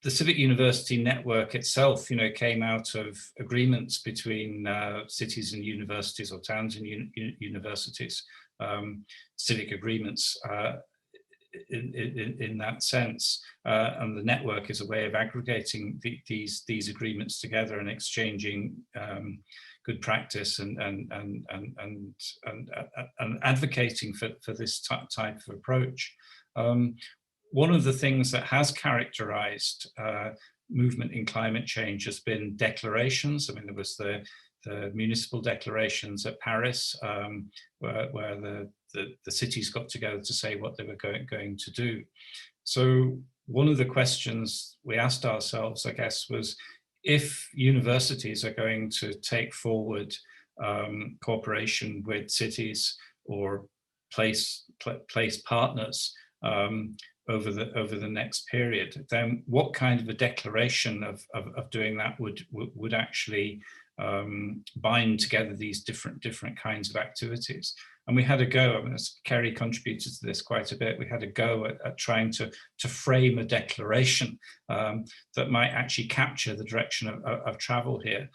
Civic University network itself, came out of agreements between cities and universities, or towns and universities, civic agreements in that sense. And the network is a way of aggregating these agreements together and exchanging good practice and advocating for this type of approach. One of the things that has characterized movement in climate change has been declarations. I mean, there was the municipal declarations at Paris, where the cities got together to say what they were going to do. So one of the questions we asked ourselves, I guess, was if universities are going to take forward cooperation with cities or place partners over the next period, then what kind of a declaration of doing that would actually bind together these different kinds of activities? And we had a go, I mean, as Kerry contributed to this quite a bit, we had a go at trying to frame a declaration that might actually capture the direction of travel here.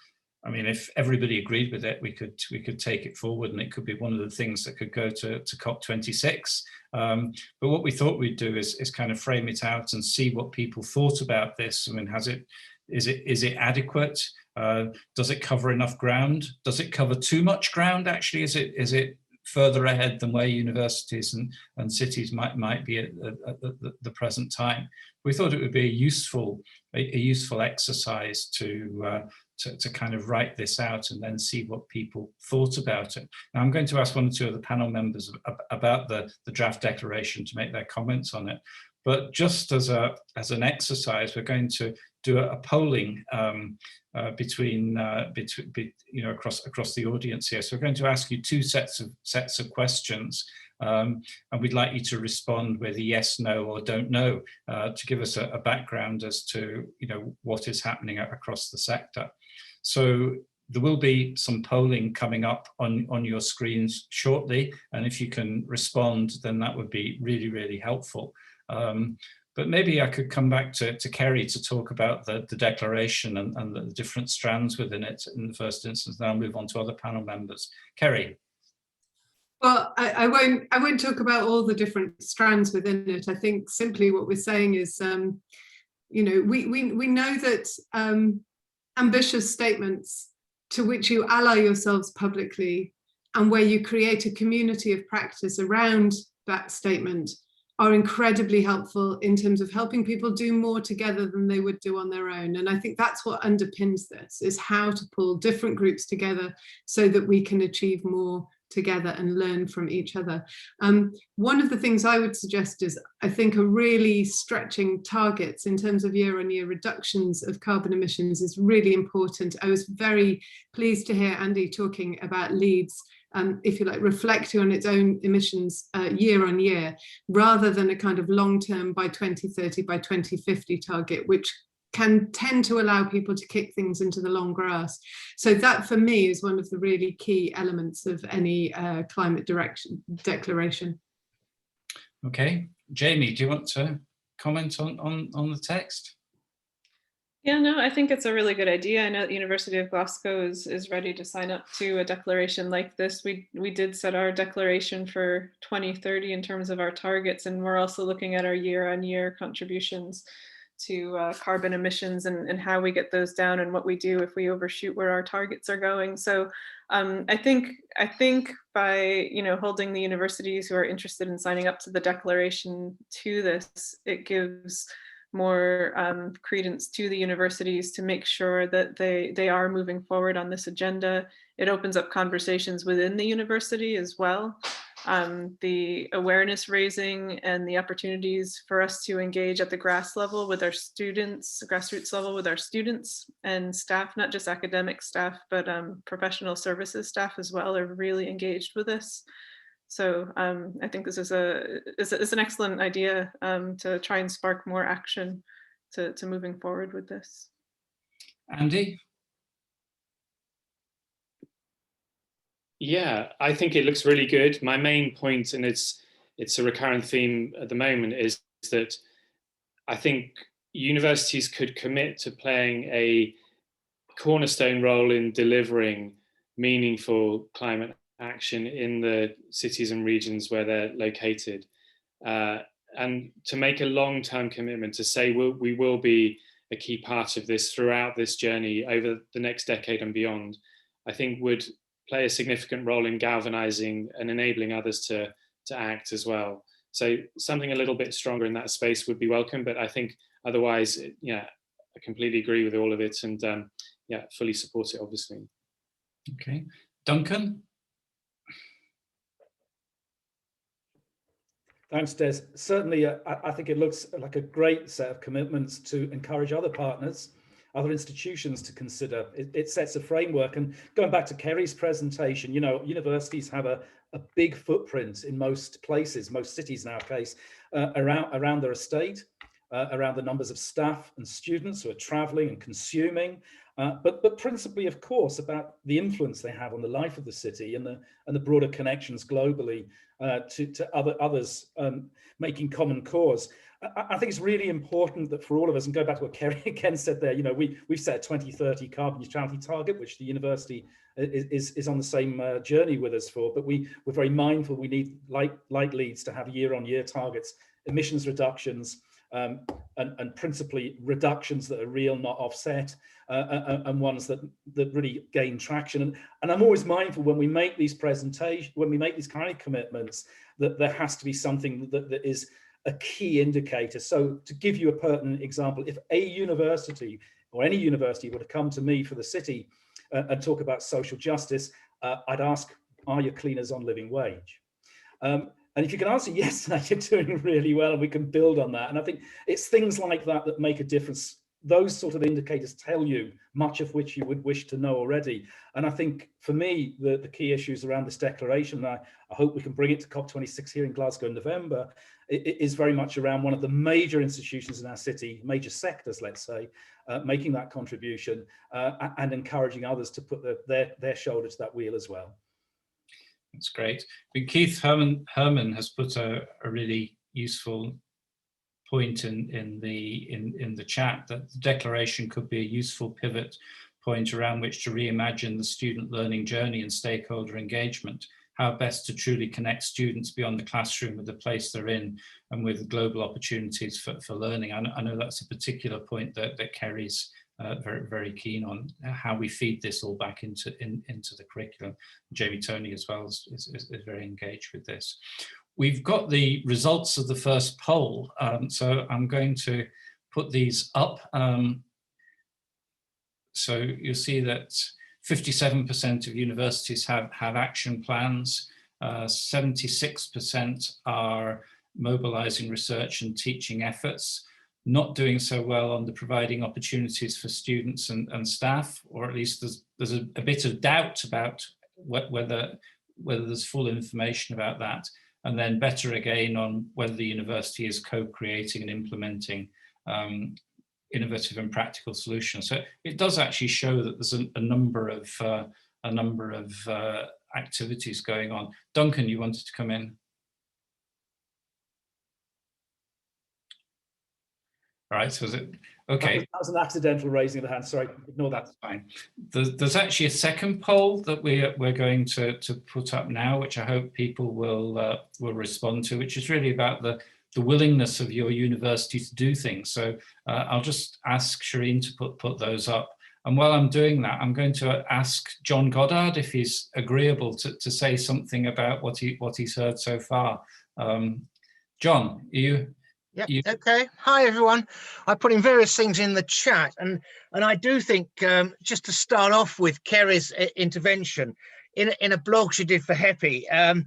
I mean, if everybody agreed with it, we could take it forward, and it could be one of the things that could go to COP26. But what we thought we'd do is kind of frame it out and see what people thought about this. I mean, is it adequate? Does it cover enough ground? Does it cover too much ground? Actually, is it further ahead than where universities and cities might be at the present time. We thought it would be a useful exercise to kind of write this out and then see what people thought about it. Now, I'm going to ask 1 or 2 of the panel members about the draft declaration to make their comments on it. But just as an exercise, we're going to do a polling between across the audience here. So we're going to ask you 2 sets of questions, and we'd like you to respond with a yes, no, or don't know to give us a background as to what is happening across the sector. So there will be some polling coming up on your screens shortly, and if you can respond, then that would be really, really helpful. But maybe I could come back to Kerry to talk about the declaration and the different strands within it in the first instance, then I'll move on to other panel members. Kerry. Well, I won't talk about all the different strands within it. I think simply what we're saying is, we know that ambitious statements to which you ally yourselves publicly and where you create a community of practice around that statement are incredibly helpful in terms of helping people do more together than they would do on their own. And I think that's what underpins this, is how to pull different groups together so that we can achieve more together and learn from each other. One of the things I would suggest is, I think, a really stretching targets in terms of year-on-year reductions of carbon emissions is really important. I was very pleased to hear Andy talking about Leeds, if you like, reflecting on its own emissions year on year, rather than a kind of long-term by 2030, by 2050 target, which can tend to allow people to kick things into the long grass. So that, for me, is one of the really key elements of any climate declaration. Okay, Jamie, do you want to comment on the text? Yeah, no, I think it's a really good idea. I know the University of Glasgow is ready to sign up to a declaration like this. We did set our declaration for 2030 in terms of our targets, and we're also looking at our year-on-year contributions to carbon emissions and how we get those down and what we do if we overshoot where our targets are going. So I think by holding the universities who are interested in signing up to the declaration to this, it gives more credence to the universities to make sure that they are moving forward on this agenda. It opens up conversations within the university as well. The awareness raising and the opportunities for us to engage at the grassroots level with our students and staff, not just academic staff, but professional services staff as well, are really engaged with this. So I think this is an excellent idea to try and spark more action to moving forward with this. Andy? Yeah, I think it looks really good. My main point, and it's a recurrent theme at the moment, is that I think universities could commit to playing a cornerstone role in delivering meaningful climate action in the cities and regions where they're located, and to make a long-term commitment to say we will be a key part of this throughout this journey over the next decade and beyond, I think would play a significant role in galvanizing and enabling others to act as well. So something a little bit stronger in that space would be welcome, but I think otherwise, yeah, I completely agree with all of it, and yeah, fully support it, obviously. Okay, Duncan? Thanks, Des. Certainly, I think it looks like a great set of commitments to encourage other partners, other institutions to consider. It sets a framework. And going back to Kerry's presentation, universities have a big footprint in most places, most cities in our case, around their estate, around the numbers of staff and students who are traveling and consuming, but principally, of course, about the influence they have on the life of the city and the broader connections globally to others making common cause. I think it's really important that for all of us, and go back to what Kerry again said there, we've set a 2030 carbon neutrality target, which the university is on the same journey with us for, but we're very mindful we need, like Leeds, to have year-on-year targets, emissions reductions, and principally reductions that are real, not offset, and ones that really gain traction. And I'm always mindful when we make these presentations, when we make these kind of commitments, that there has to be something that is a key indicator. So to give you a pertinent example, if a university or any university were to come to me for the city and talk about social justice, I'd ask, are your cleaners on living wage? And if you can answer yes, then you're doing really well, and we can build on that. And I think it's things like that that make a difference. Those sort of indicators tell you much of which you would wish to know already. And I think for me, the key issues around this declaration, and I hope we can bring it to COP26 here in Glasgow in November, it is very much around one of the major institutions in our city, major sectors, let's say, making that contribution and encouraging others to put their shoulder to that wheel as well. That's great. Keith Herman has put a really useful point in the chat, that the declaration could be a useful pivot point around which to reimagine the student learning journey and stakeholder engagement, how best to truly connect students beyond the classroom with the place they're in and with global opportunities for learning. I know that's a particular point that Kerry's very, very keen on, how we feed this all back into the curriculum. Jamie Toney as well is very engaged with this. We've got the results of the first poll, so I'm going to put these up. So you'll see that 57% of universities have action plans, 76% are mobilizing research and teaching efforts, not doing so well on the providing opportunities for students and staff, or at least there's a bit of doubt about whether there's full information about that, and then better again on whether the university is co-creating and implementing innovative and practical solutions. So it does actually show that there's a number of activities going on. Duncan, you wanted to come in? All right, so is it okay? That was an accidental raising of the hand. Sorry, ignore that. That's fine. There's actually a second poll that we're going to put up now, which I hope people will respond to, which is really about the willingness of your university to do things. So I'll just ask Shireen to put those up. And while I'm doing that, I'm going to ask John Goddard if he's agreeable to say something about what he's heard so far. John, you? Yep. Okay. Hi, everyone. I put in various things in the chat, and I do think just to start off with Kerry's intervention in a blog she did for HEPI,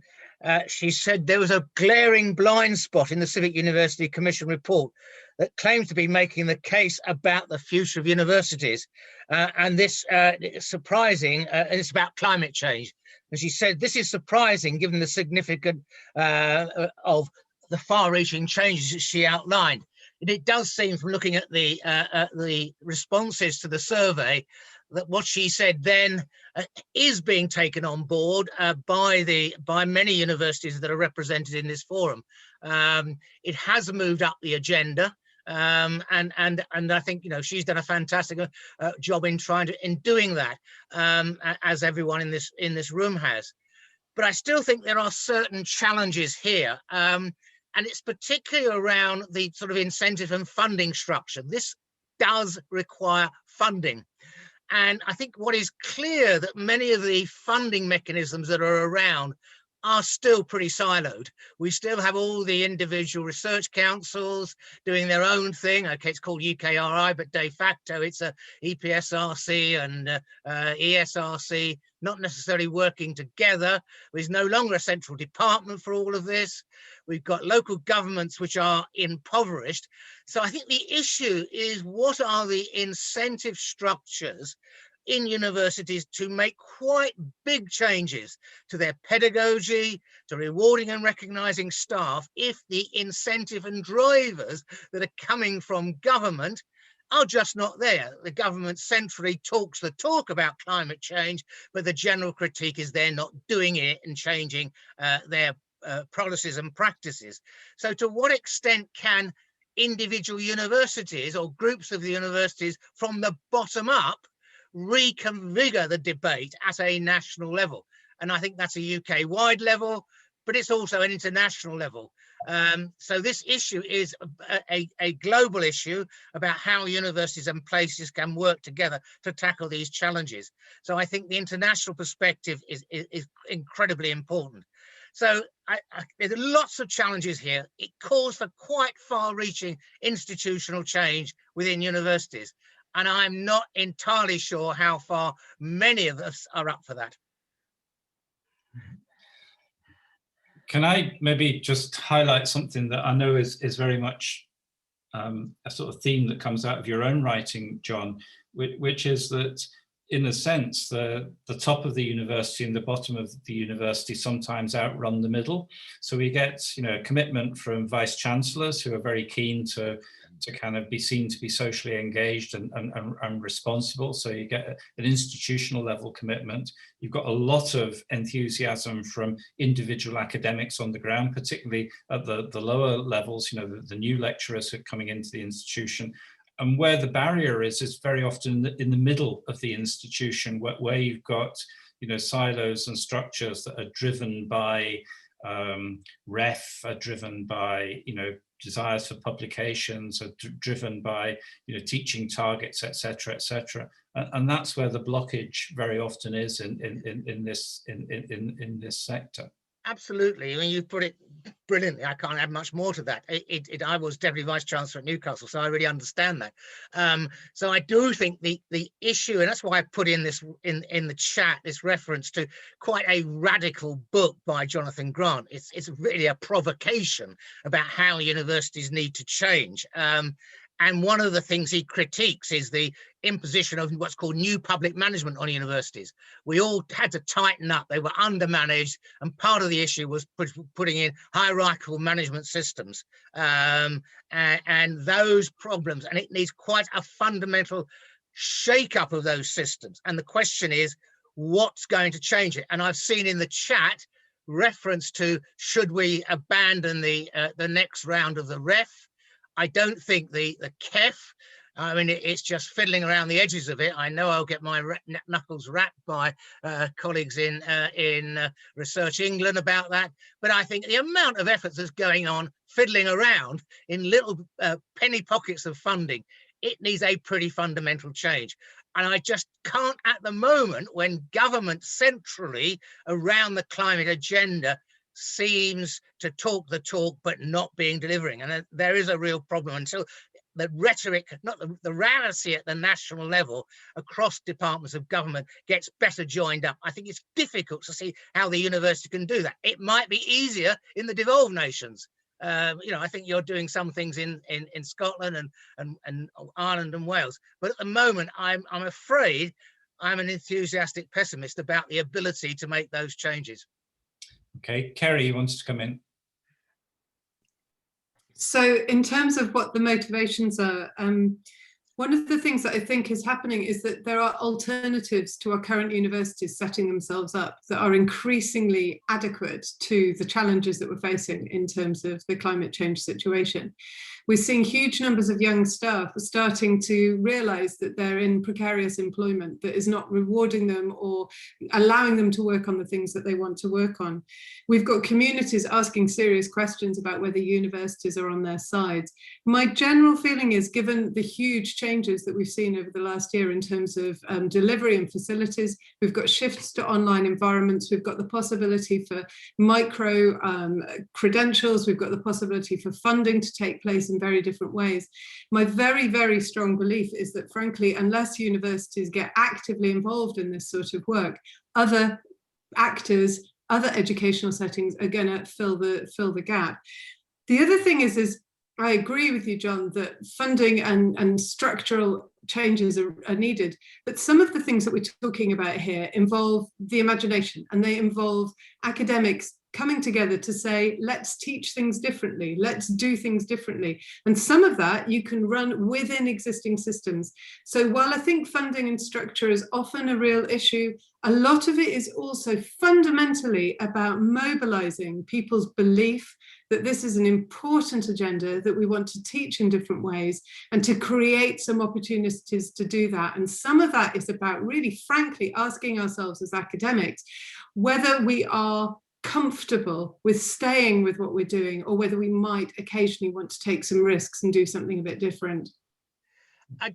she said there was a glaring blind spot in the Civic University Commission report that claims to be making the case about the future of universities, and this is surprising. It's about climate change, and she said this is surprising given the significance of the far-reaching changes she outlined. And it does seem, from looking at the responses to the survey, that what she said then is being taken on board by many universities that are represented in this forum. It has moved up the agenda, and I think she's done a fantastic job in doing that, as everyone in this room has. But I still think there are certain challenges here. And it's particularly around the sort of incentive and funding structure. This does require funding. And I think what is clear that many of the funding mechanisms that are around are still pretty siloed. We still have all the individual research councils doing their own thing. Okay, it's called UKRI, but de facto it's a EPSRC and ESRC, not necessarily working together. There's no longer a central department for all of this. We've got local governments which are impoverished. So I think the issue is, what are the incentive structures in universities to make quite big changes to their pedagogy, to rewarding and recognizing staff, if the incentive and drivers that are coming from government are just not there. The government centrally talks the talk about climate change, but the general critique is they're not doing it and changing their policies and practices. So to what extent can individual universities or groups of the universities from the bottom up reconfigure the debate at a national level? And I think that's a UK-wide level, but it's also an international level. So this issue is a global issue about how universities and places can work together to tackle these challenges. So I think the international perspective is incredibly important. So there's lots of challenges here. It calls for quite far-reaching institutional change within universities. And I'm not entirely sure how far many of us are up for that. Can I maybe just highlight something that I know is very much a sort of theme that comes out of your own writing, John, which is that, in a sense, the top of the university and the bottom of the university sometimes outrun the middle. So we get, a commitment from vice chancellors who are very keen to kind of be seen to be socially engaged and responsible. So you get an institutional level commitment. You've got a lot of enthusiasm from individual academics on the ground, particularly at the lower levels, the new lecturers who are coming into the institution. And where the barrier is very often in the middle of the institution, where you've got, silos and structures that are driven by ref, are driven by, desires for publications, are driven by, teaching targets, etc., etc. And that's where the blockage very often is in this sector. Absolutely. I mean, you put it brilliantly. I can't add much more to that. I was Deputy Vice Chancellor at Newcastle, so I really understand that. So I do think the issue, and that's why I put in this in the chat, this reference to quite a radical book by Jonathan Grant. It's really a provocation about how universities need to change. And one of the things he critiques is the imposition of what's called new public management on universities. We all had to tighten up. They were undermanaged. And part of the issue was putting in hierarchical management systems. And those problems, and it needs quite a fundamental shake-up of those systems. And the question is, what's going to change it? And I've seen in the chat reference to, should we abandon the next round of the ref? I don't think the KEF, I mean, it's just fiddling around the edges of it. I know I'll get my knuckles rapped by colleagues in Research England about that. But I think the amount of effort that's going on fiddling around in little penny pockets of funding, it needs a pretty fundamental change. And I just can't at the moment, when government centrally around the climate agenda seems to talk the talk but not being delivering, and there is a real problem until the rhetoric, not the reality at the national level across departments of government gets better joined up. I think it's difficult to see how the university can do that. It might be easier in the devolved nations. I think you're doing some things in Scotland and Ireland and Wales, but at the moment I'm afraid I'm an enthusiastic pessimist about the ability to make those changes. Okay, Kerry wants to come in. So in terms of what the motivations are, one of the things that I think is happening is that there are alternatives to our current universities setting themselves up that are increasingly adequate to the challenges that we're facing in terms of the climate change situation. We're seeing huge numbers of young staff starting to realise that they're in precarious employment that is not rewarding them or allowing them to work on the things that they want to work on. We've got communities asking serious questions about whether universities are on their sides. My general feeling is, given the huge changes that we've seen over the last year in terms of delivery and facilities, we've got shifts to online environments, we've got the possibility for micro credentials, we've got the possibility for funding to take place in very different ways. My very, very strong belief is that, frankly, unless universities get actively involved in this sort of work, other actors, other educational settings are going to fill the gap. The other thing is I agree with you, John, that funding and structural changes are needed, but some of the things that we're talking about here involve the imagination, and they involve academics coming together to say, let's teach things differently, let's do things differently. And some of that you can run within existing systems. So while I think funding and structure is often a real issue, a lot of it is also fundamentally about mobilizing people's belief that this is an important agenda, that we want to teach in different ways, and to create some opportunities to do that. And some of that is about really, frankly, asking ourselves as academics whether we are comfortable with staying with what we're doing, or whether we might occasionally want to take some risks and do something a bit different.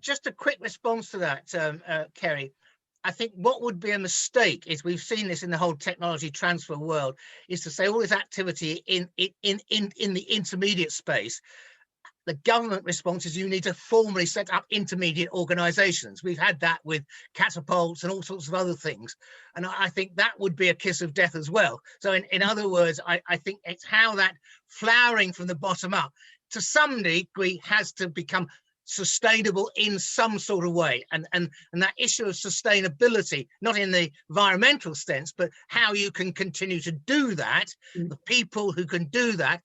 Just a quick response to that, Kerry. I think what would be a mistake is, we've seen this in the whole technology transfer world, is to say all this activity in the intermediate space. The government response is you need to formally set up intermediate organizations. We've had that with catapults and all sorts of other things. And I think that would be a kiss of death as well. So in other words, I think it's how that flowering from the bottom up to some degree has to become sustainable in some sort of way. And that issue of sustainability, not in the environmental sense, but how you can continue to do that, the people who can do that.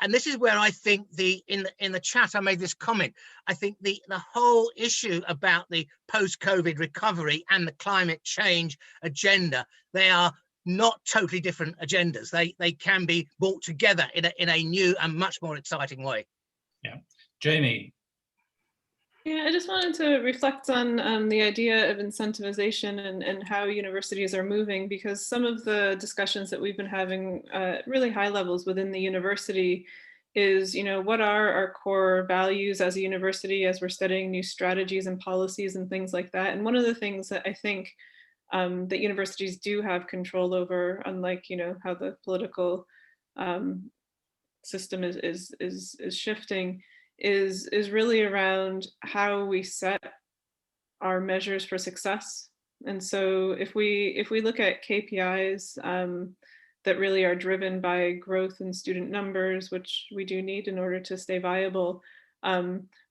And this is where I think in the chat I made this comment. I think the whole issue about the post-COVID recovery and the climate change agenda, they are not totally different agendas. They can be brought together in a new and much more exciting way. Yeah, Jamie. Yeah, I just wanted to reflect on the idea of incentivization and how universities are moving, because some of the discussions that we've been having at really high levels within the university is, you know, what are our core values as a university as we're studying new strategies and policies and things like that. And one of the things that I think that universities do have control over, unlike, you know, how the political system is shifting, is really around how we set our measures for success. And so if we look at KPIs that really are driven by growth in student numbers, which we do need in order to stay viable,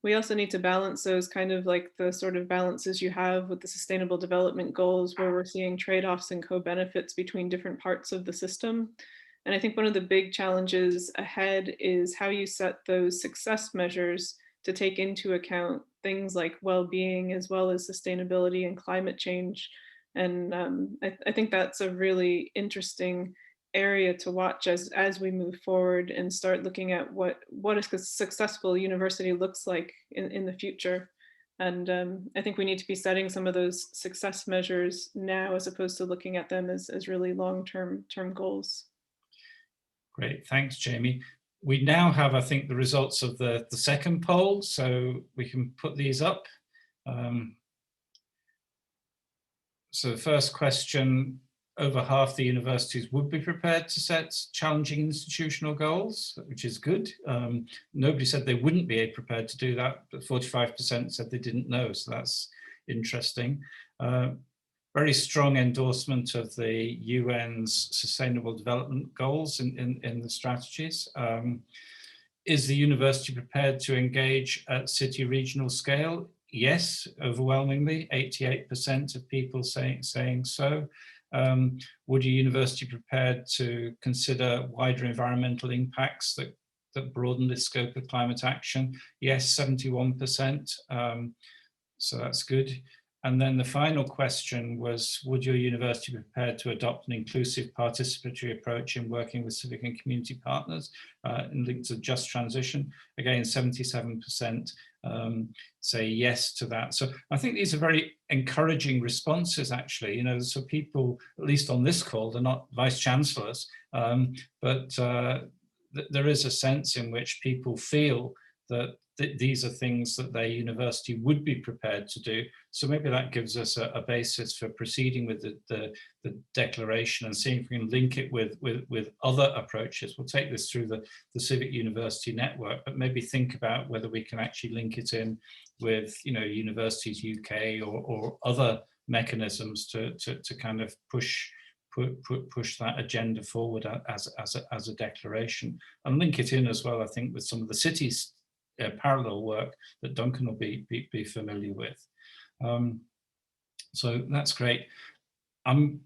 we also need to balance those kind of like the sort of balances you have with the sustainable development goals, where we're seeing trade-offs and co-benefits between different parts of the system. And I think one of the big challenges ahead is how you set those success measures to take into account things like well-being, as well as sustainability and climate change. And I think that's a really interesting area to watch as we move forward and start looking at what a successful university looks like in the future. And I think we need to be setting some of those success measures now, as opposed to looking at them as really long-term goals. Great, thanks, Jamie. We now have, I think, the results of the second poll, so we can put these up. So the first question, over half the universities would be prepared to set challenging institutional goals, which is good. Nobody said they wouldn't be prepared to do that, but 45% said they didn't know, so that's interesting. Very strong endorsement of the UN's Sustainable Development Goals in the strategies. Is the university prepared to engage at city regional scale? Yes, overwhelmingly, 88% of people saying so. Would a university prepared to consider wider environmental impacts that broaden the scope of climate action? Yes, 71%. So that's good. And then the final question was, would your university be prepared to adopt an inclusive participatory approach in working with civic and community partners in linked to just transition? Again, 77% say yes to that. So I think these are very encouraging responses, actually. You know, so people, at least on this call, they're not vice chancellors, but there is a sense in which people feel that these are things that their university would be prepared to do. So maybe that gives us a basis for proceeding with the declaration and seeing if we can link it with other approaches. We'll take this through the Civic University Network, but maybe think about whether we can actually link it in with, you know, Universities UK or other mechanisms to kind of push that agenda forward as a declaration, and link it in as well, I think, with some of the cities parallel work that Duncan will be familiar with. So that's great. I'm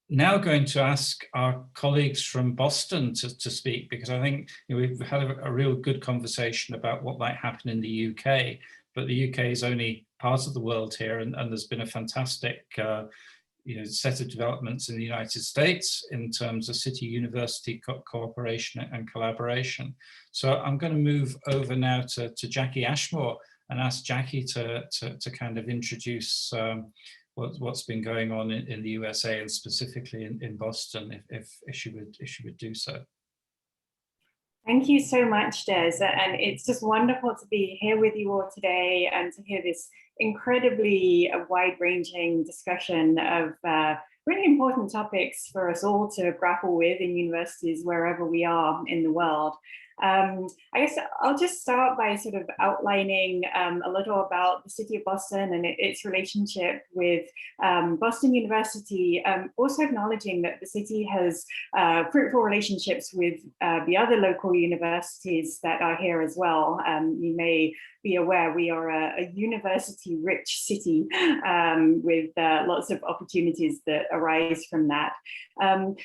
now going to ask our colleagues from Boston to speak, because I think, you know, we've had a real good conversation about what might happen in the UK, but the UK is only part of the world here, and there's been a fantastic set of developments in the United States in terms of city-university cooperation and collaboration. So I'm going to move over now to Jackie Ashmore and ask Jackie to kind of introduce what's been going on in the USA and specifically in Boston, if she would do so. Thank you so much, Des, and it's just wonderful to be here with you all today and to hear this incredibly wide-ranging discussion of really important topics for us all to grapple with in universities wherever we are in the world. I guess I'll just start by sort of outlining a little about the city of Boston and its relationship with Boston University, also acknowledging that the city has fruitful relationships with the other local universities that are here as well. You may be aware we are a university-rich city with lots of opportunities that arise from that.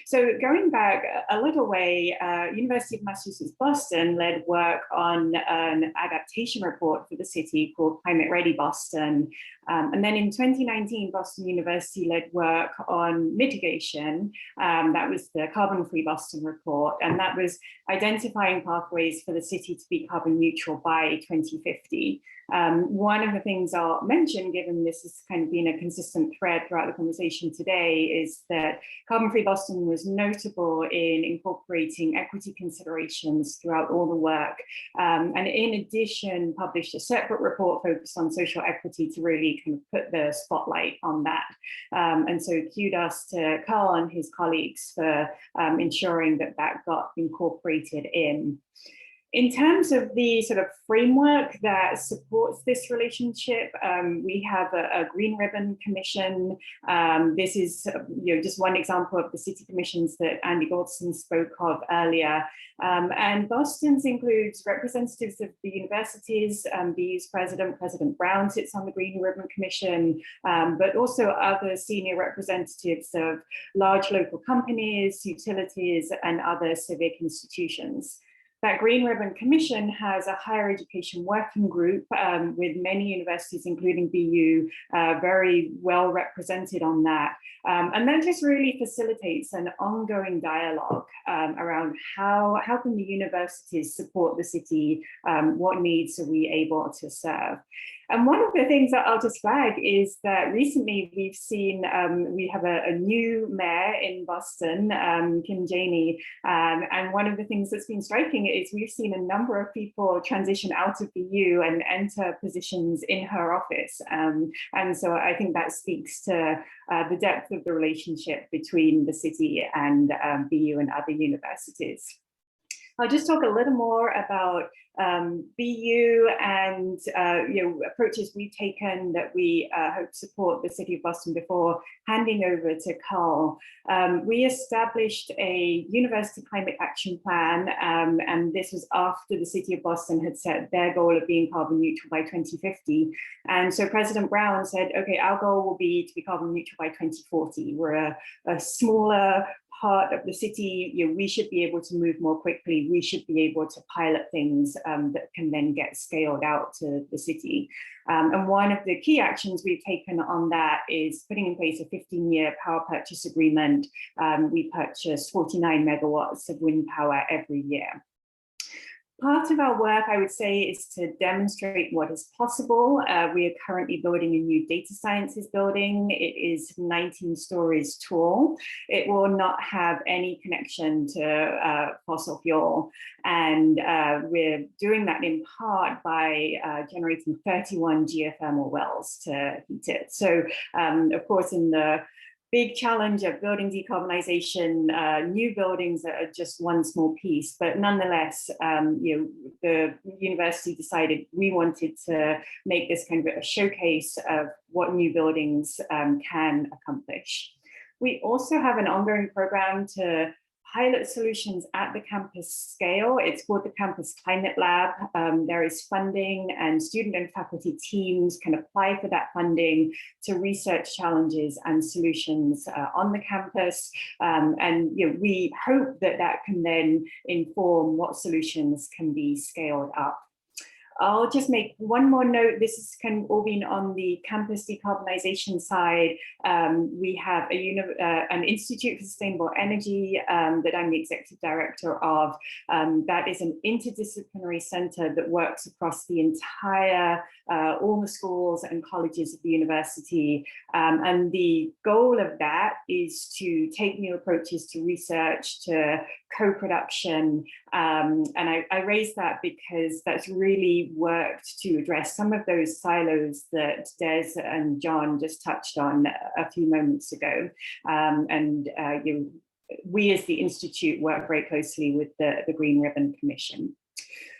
So going back a little way, University of Massachusetts Boston led work on an adaptation report for the city called Climate Ready Boston. And then in 2019, Boston University led work on mitigation. That was the Carbon Free Boston report, and that was identifying pathways for the city to be carbon neutral by 2050. One of the things I'll mention, given this has kind of been a consistent thread throughout the conversation today, is that Carbon Free Boston was notable in incorporating equity considerations throughout all the work, and in addition published a separate report focused on social equity to really kind of put the spotlight on that. And so kudos to Carl and his colleagues for ensuring that that got incorporated in. In terms of the sort of framework that supports this relationship, we have a Green Ribbon Commission. This is just one example of the city commissions that Andy Goldson spoke of earlier. And Boston's includes representatives of the universities, BU's President Brown sits on the Green Ribbon Commission, but also other senior representatives of large local companies, utilities, and other civic institutions. That Green Ribbon Commission has a higher education working group with many universities, including BU, very well represented on that. And that just really facilitates an ongoing dialogue around how can the universities support the city, what needs are we able to serve. And one of the things that I'll just flag is that recently we've seen, we have a new mayor in Boston, Kim Janey, and one of the things that's been striking is we've seen a number of people transition out of BU and enter positions in her office. And so I think that speaks to the depth of the relationship between the city and BU and other universities. I'll just talk a little more about BU and approaches we've taken that we hope support the City of Boston before handing over to Carl. We established a University Climate Action Plan, and this was after the City of Boston had set their goal of being carbon neutral by 2050. And so President Brown said, okay, our goal will be to be carbon neutral by 2040. We're a smaller part of the city, we should be able to move more quickly. We should be able to pilot things that can then get scaled out to the city. And one of the key actions we've taken on that is putting in place a 15-year power purchase agreement. We purchase 49 megawatts of wind power every year. Part of our work, I would say, is to demonstrate what is possible. We are currently building a new data sciences building. It is 19 stories tall. It will not have any connection to fossil fuel. And we're doing that in part by generating 31 geothermal wells to heat it. So, of course, in the big challenge of building decarbonization, new buildings are just one small piece, but nonetheless, the university decided we wanted to make this kind of a showcase of what new buildings can accomplish. We also have an ongoing program to pilot solutions at the campus scale. It's called the Campus Climate Lab. There is funding, and student and faculty teams can apply for that funding to research challenges and solutions on the campus. And we hope that that can then inform what solutions can be scaled up. I'll just make one more note. This has kind of all been on the campus decarbonization side. We have an Institute for Sustainable Energy that I'm the executive director of. That is an interdisciplinary center that works across the entire, all the schools and colleges of the university. And the goal of that is to take new approaches to research, to co-production. And I raise that because that's really worked to address some of those silos that Des and John just touched on a few moments ago. We as the Institute work very closely with the Green Ribbon Commission.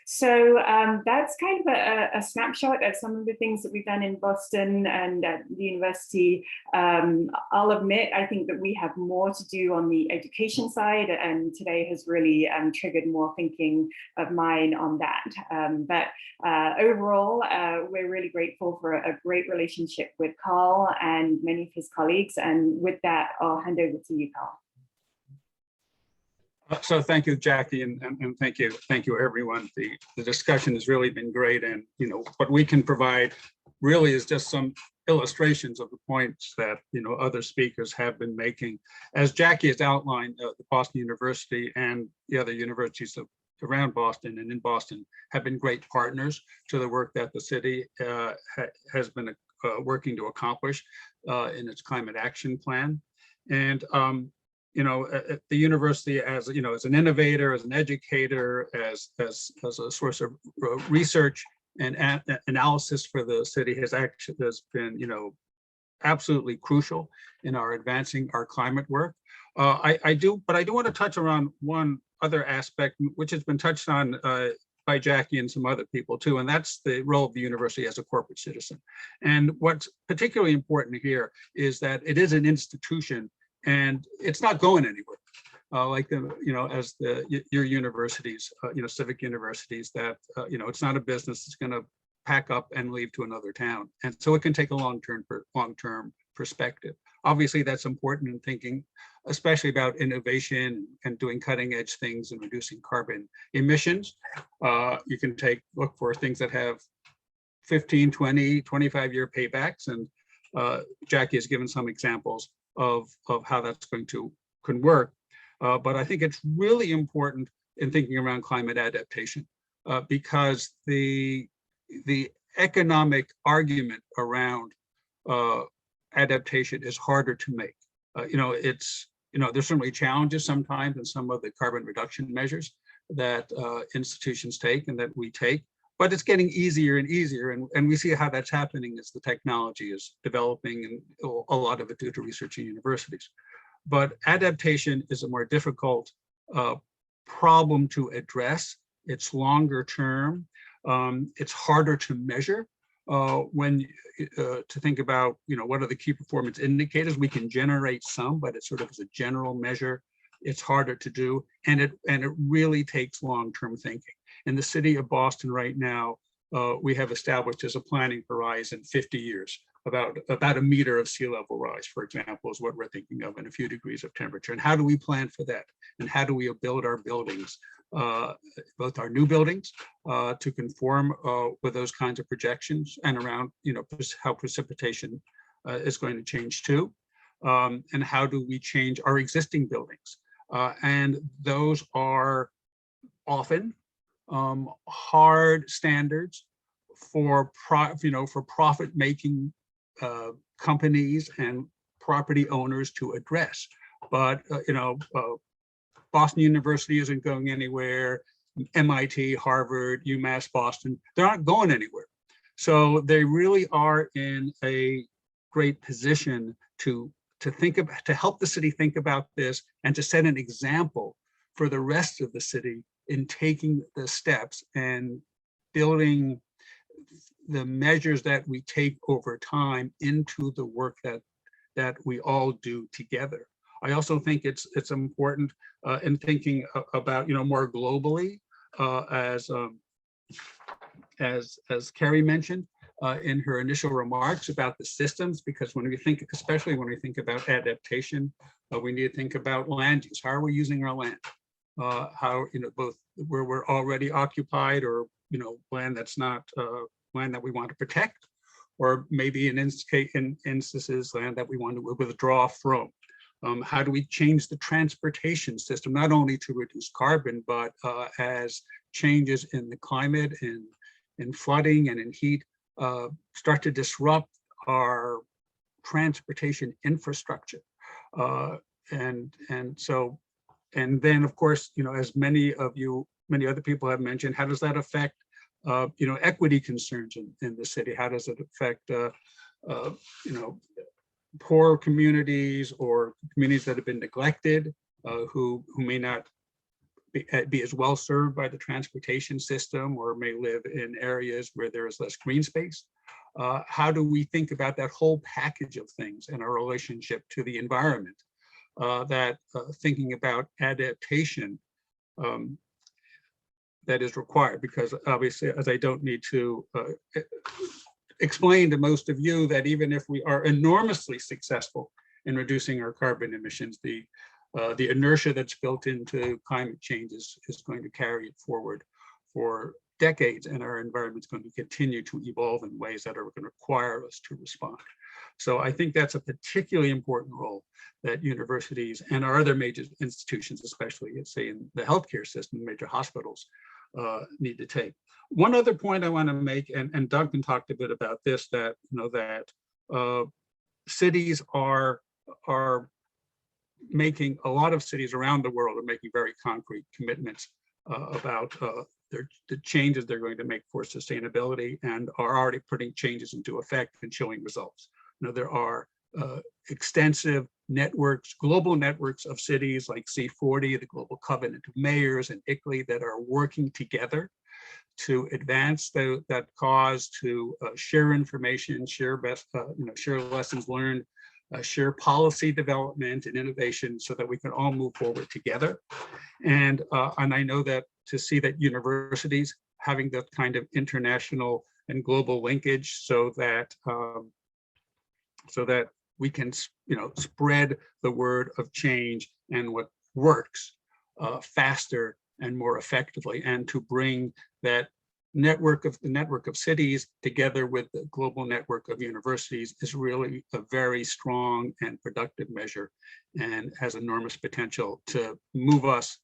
So that's kind of a snapshot of some of the things that we've done in Boston and at the university. I'll admit, I think that we have more to do on the education side, and today has really triggered more thinking of mine on that. But overall, we're really grateful for a great relationship with Carl and many of his colleagues. And with that, I'll hand over to you, Carl. So thank you, Jackie, and thank you, everyone. The discussion has really been great, and what we can provide really is just some illustrations of the points that other speakers have been making. As Jackie has outlined, the Boston University and the other universities around Boston and in Boston have been great partners to the work that the city has been working to accomplish in its climate action plan. And at the university, as as an innovator, as an educator, as a source of research and analysis for the city has been absolutely crucial in our advancing our climate work. I do want to touch around one other aspect, which has been touched on by Jackie and some other people too, and that's the role of the university as a corporate citizen. And what's particularly important here is that it is an institution, and it's not going anywhere. Like your universities, civic universities, that it's not a business that's going to pack up and leave to another town, and so it can take a long-term perspective. Obviously, that's important in thinking, especially about innovation and doing cutting-edge things and reducing carbon emissions. You can look for things that have 15, 20, 25-year paybacks, and Jackie has given some examples of how that's can work. But I think it's really important in thinking around climate adaptation because the economic argument around adaptation is harder to make. There's certainly challenges sometimes in some of the carbon reduction measures that institutions take and that we take, but it's getting easier and easier. And we see how that's happening as the technology is developing, and a lot of it due to research in universities. But adaptation is a more difficult problem to address. It's longer term. It's harder to measure when to think about, what are the key performance indicators. We can generate some, but it's sort of as a general measure. It's harder to do, and it really takes long-term thinking. In the city of Boston right now, we have established as a planning horizon 50 years, about a meter of sea level rise, for example, is what we're thinking of, and a few degrees of temperature. And how do we plan for that? And how do we build our buildings, both our new buildings, to conform with those kinds of projections, and around how precipitation is going to change too, and how do we change our existing buildings? And those are often hard standards for profit-making companies and property owners to address. But Boston University isn't going anywhere. MIT, Harvard, UMass Boston, they're not going anywhere. So they really are in a great position to help the city think about this, and to set an example for the rest of the city in taking the steps and building the measures that we take over time into the work that we all do together. I also think it's important in thinking about more globally, as Carrie mentioned in her initial remarks about the systems, because especially when we think about adaptation, we need to think about land use. How are we using our land? How both where we're already occupied, or land that's not land that we want to protect, or maybe in instances land that we want to withdraw from. How do we change the transportation system, not only to reduce carbon, but as changes in the climate, in flooding and in heat start to disrupt our transportation infrastructure. And then of course, as many other people have mentioned, how does that affect equity concerns in the city? How does it affect poor communities or communities that have been neglected, who may not be as well served by the transportation system, or may live in areas where there is less green space? How do we think about that whole package of things and our relationship to the environment? Thinking about adaptation that is required, because obviously, as I don't need to explain to most of you, that even if we are enormously successful in reducing our carbon emissions, the inertia that's built into climate change is going to carry it forward for decades, and our environment's going to continue to evolve in ways that are going to require us to respond. So I think that's a particularly important role that universities and our other major institutions, especially say in the healthcare system, major hospitals, need to take. One other point I want to make, and Duncan talked a bit about this, that cities are making, a lot of cities around the world are making very concrete commitments about the changes they're going to make for sustainability, and are already putting changes into effect and showing results. There are extensive networks, global networks of cities like C40, the Global Covenant of Mayors, and ICLEI, that are working together to advance that cause, to share information, share share lessons learned, share policy development and innovation, so that we can all move forward together. And I know that to see that universities having that kind of international and global linkage, so that we can spread the word of change and what works faster and more effectively, and to bring that network of cities together with the global network of universities is really a very strong and productive measure, and has enormous potential to move us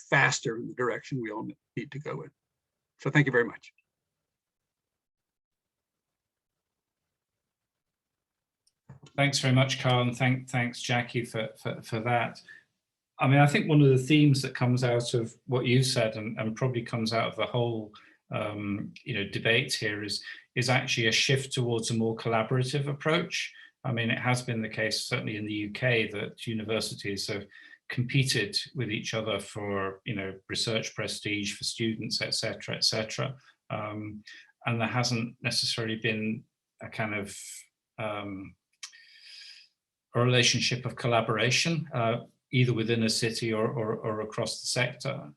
faster in the direction we all need to go in. So thank you very much. Thanks very much, Carl, and thanks, Jackie, for that. I mean, I think one of the themes that comes out of what you said, and probably comes out of the whole debate here, is actually a shift towards a more collaborative approach. I mean, it has been the case, certainly in the UK, that universities have competed with each other for research prestige for students, etc. And there hasn't necessarily been a kind of a relationship of collaboration, either within a city or across the sector.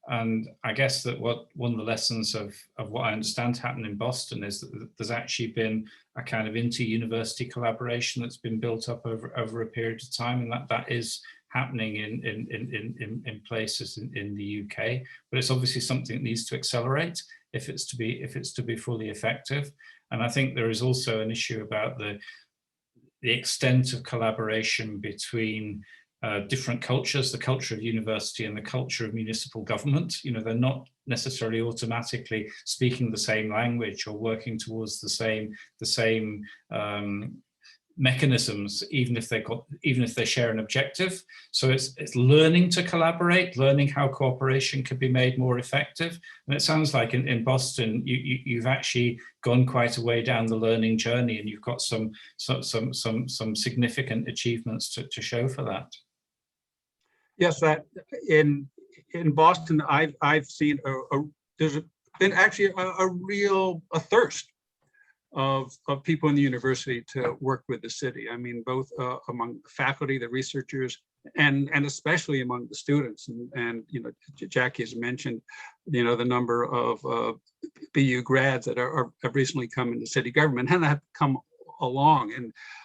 And I guess that one of the lessons of what I understand happened in Boston is that there's actually been a kind of inter-university collaboration that's been built up over a period of time, and that is happening in places in the UK. But it's obviously something that needs to accelerate if it's to be fully effective. And I think there is also an issue about the extent of collaboration between different cultures, the culture of university and the culture of municipal government. They're not necessarily automatically speaking the same language or working towards the same mechanisms, even if they share an objective. So it's learning to collaborate, learning how cooperation could be made more effective. And it sounds like in Boston, you've actually gone quite a way down the learning journey, and you've got some significant achievements to show for that. Yes, that in Boston, I've seen there's been actually a real thirst of people in the university to work with the city. I mean, both among the faculty, the researchers, and especially among the students. And Jackie has mentioned, the number of BU grads that have recently come into city government and have come along.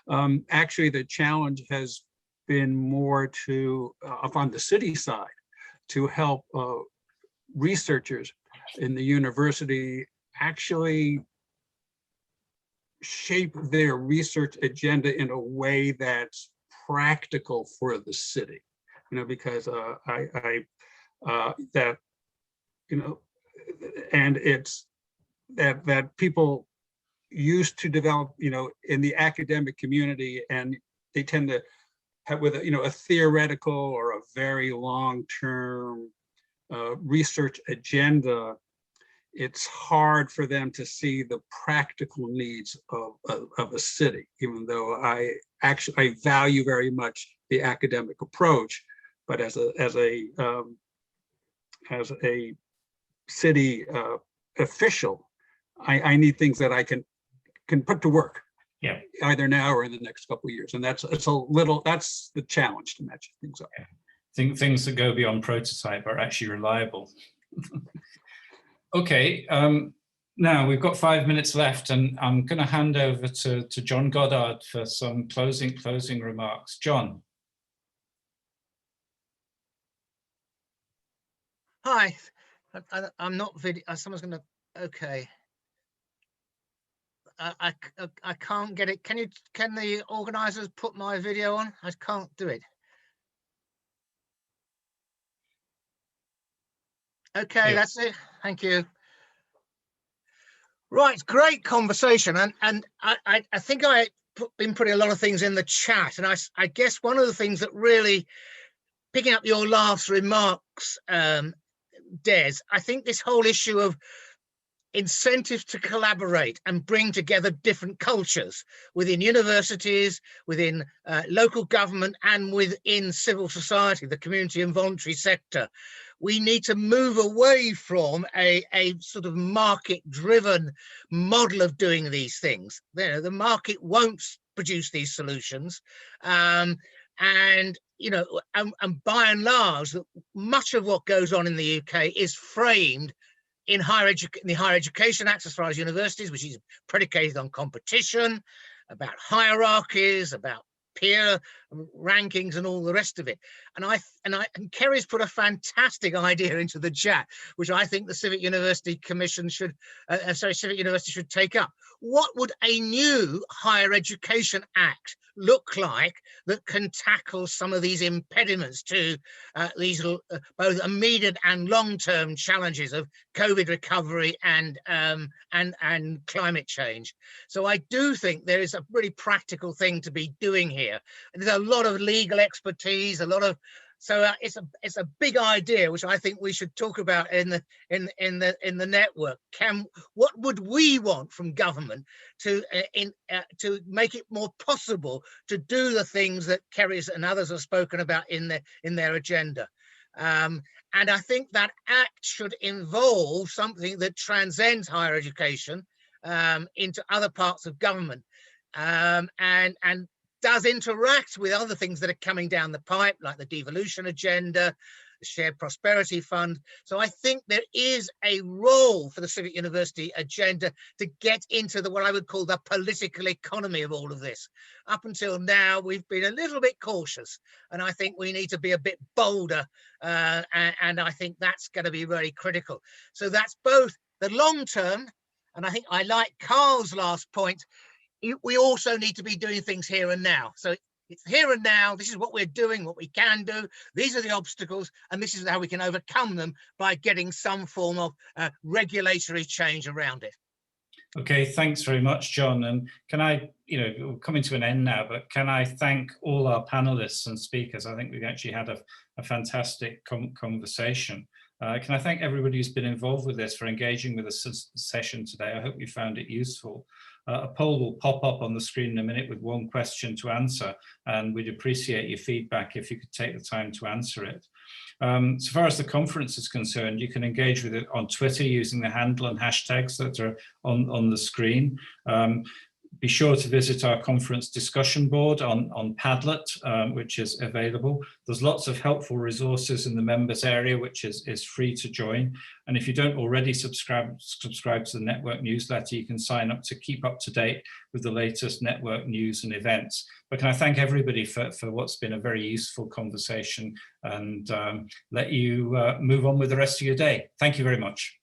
And actually, the challenge has been more to up on the city side to help researchers in the university actually shape their research agenda in a way that's practical for the city, because that, and it's that people used to develop, in the academic community, and they tend to have with a theoretical or a very long-term research agenda. It's hard for them to see the practical needs of a city, even though I value very much the academic approach, but as a city official, I need things that I can put to work. Yeah. Either now or in the next couple of years, and that's the challenge to match things up. Things that go beyond prototype are actually reliable. Okay, now we've got 5 minutes left, and I'm going to hand over to John Goddard for some closing remarks. John. Hi, I'm not video. Someone's going to. Okay. I can't get it. Can the organizers put my video on? I can't do it. Okay, yeah. That's it. Thank you. Right, great conversation, and I think been putting a lot of things in the chat, and I guess one of the things that really, picking up your last remarks, Des, I think this whole issue of incentives to collaborate and bring together different cultures within universities, within local government, and within civil society, the community and voluntary sector. We need to move away from a sort of market-driven model of doing these things. The market won't produce these solutions, and by and large, much of what goes on in the UK is framed in the Higher Education Act as far as universities, which is predicated on competition, about hierarchies, about peer rankings, and all the rest of it. And Kerry's put a fantastic idea into the chat, which I think the Civic University Commission should, Civic University should take up. What would a new Higher Education Act look like that can tackle some of these impediments to these both immediate and long-term challenges of COVID recovery and climate change? So I do think there is a really practical thing to be doing here. There's a lot of legal expertise, it's a big idea which I think we should talk about in the network. What would we want from government to make it more possible to do the things that Kerry's and others have spoken about in their agenda? And I think that act should involve something that transcends higher education into other parts of government, and does interact with other things that are coming down the pipe, like the devolution agenda, the shared prosperity fund. So I think there is a role for the Civic University agenda to get into what I would call the political economy of all of this. Up until now, we've been a little bit cautious, and I think we need to be a bit bolder, and I think that's going to be very critical. So that's both the long term, and I think I like Carl's last point, we also need to be doing things here and now. So it's here and now. This is what we're doing, what we can do. These are the obstacles, and this is how we can overcome them by getting some form of regulatory change around it. Okay, thanks very much, John. And can I, we're coming to an end now, but can I thank all our panelists and speakers? I think we've actually had a fantastic conversation. Can I thank everybody who's been involved with this for engaging with the session today? I hope you found it useful. A poll will pop up on the screen in a minute with one question to answer, and we'd appreciate your feedback if you could take the time to answer it. So far as the conference is concerned, you can engage with it on Twitter using the handle and hashtags that are on the screen. Be sure to visit our conference discussion board on Padlet, which is available. There's lots of helpful resources in the members area, which is free to join. And if you don't already subscribe to the network newsletter, you can sign up to keep up to date with the latest network news and events. But can I thank everybody for what's been a very useful conversation, and let you move on with the rest of your day. Thank you very much.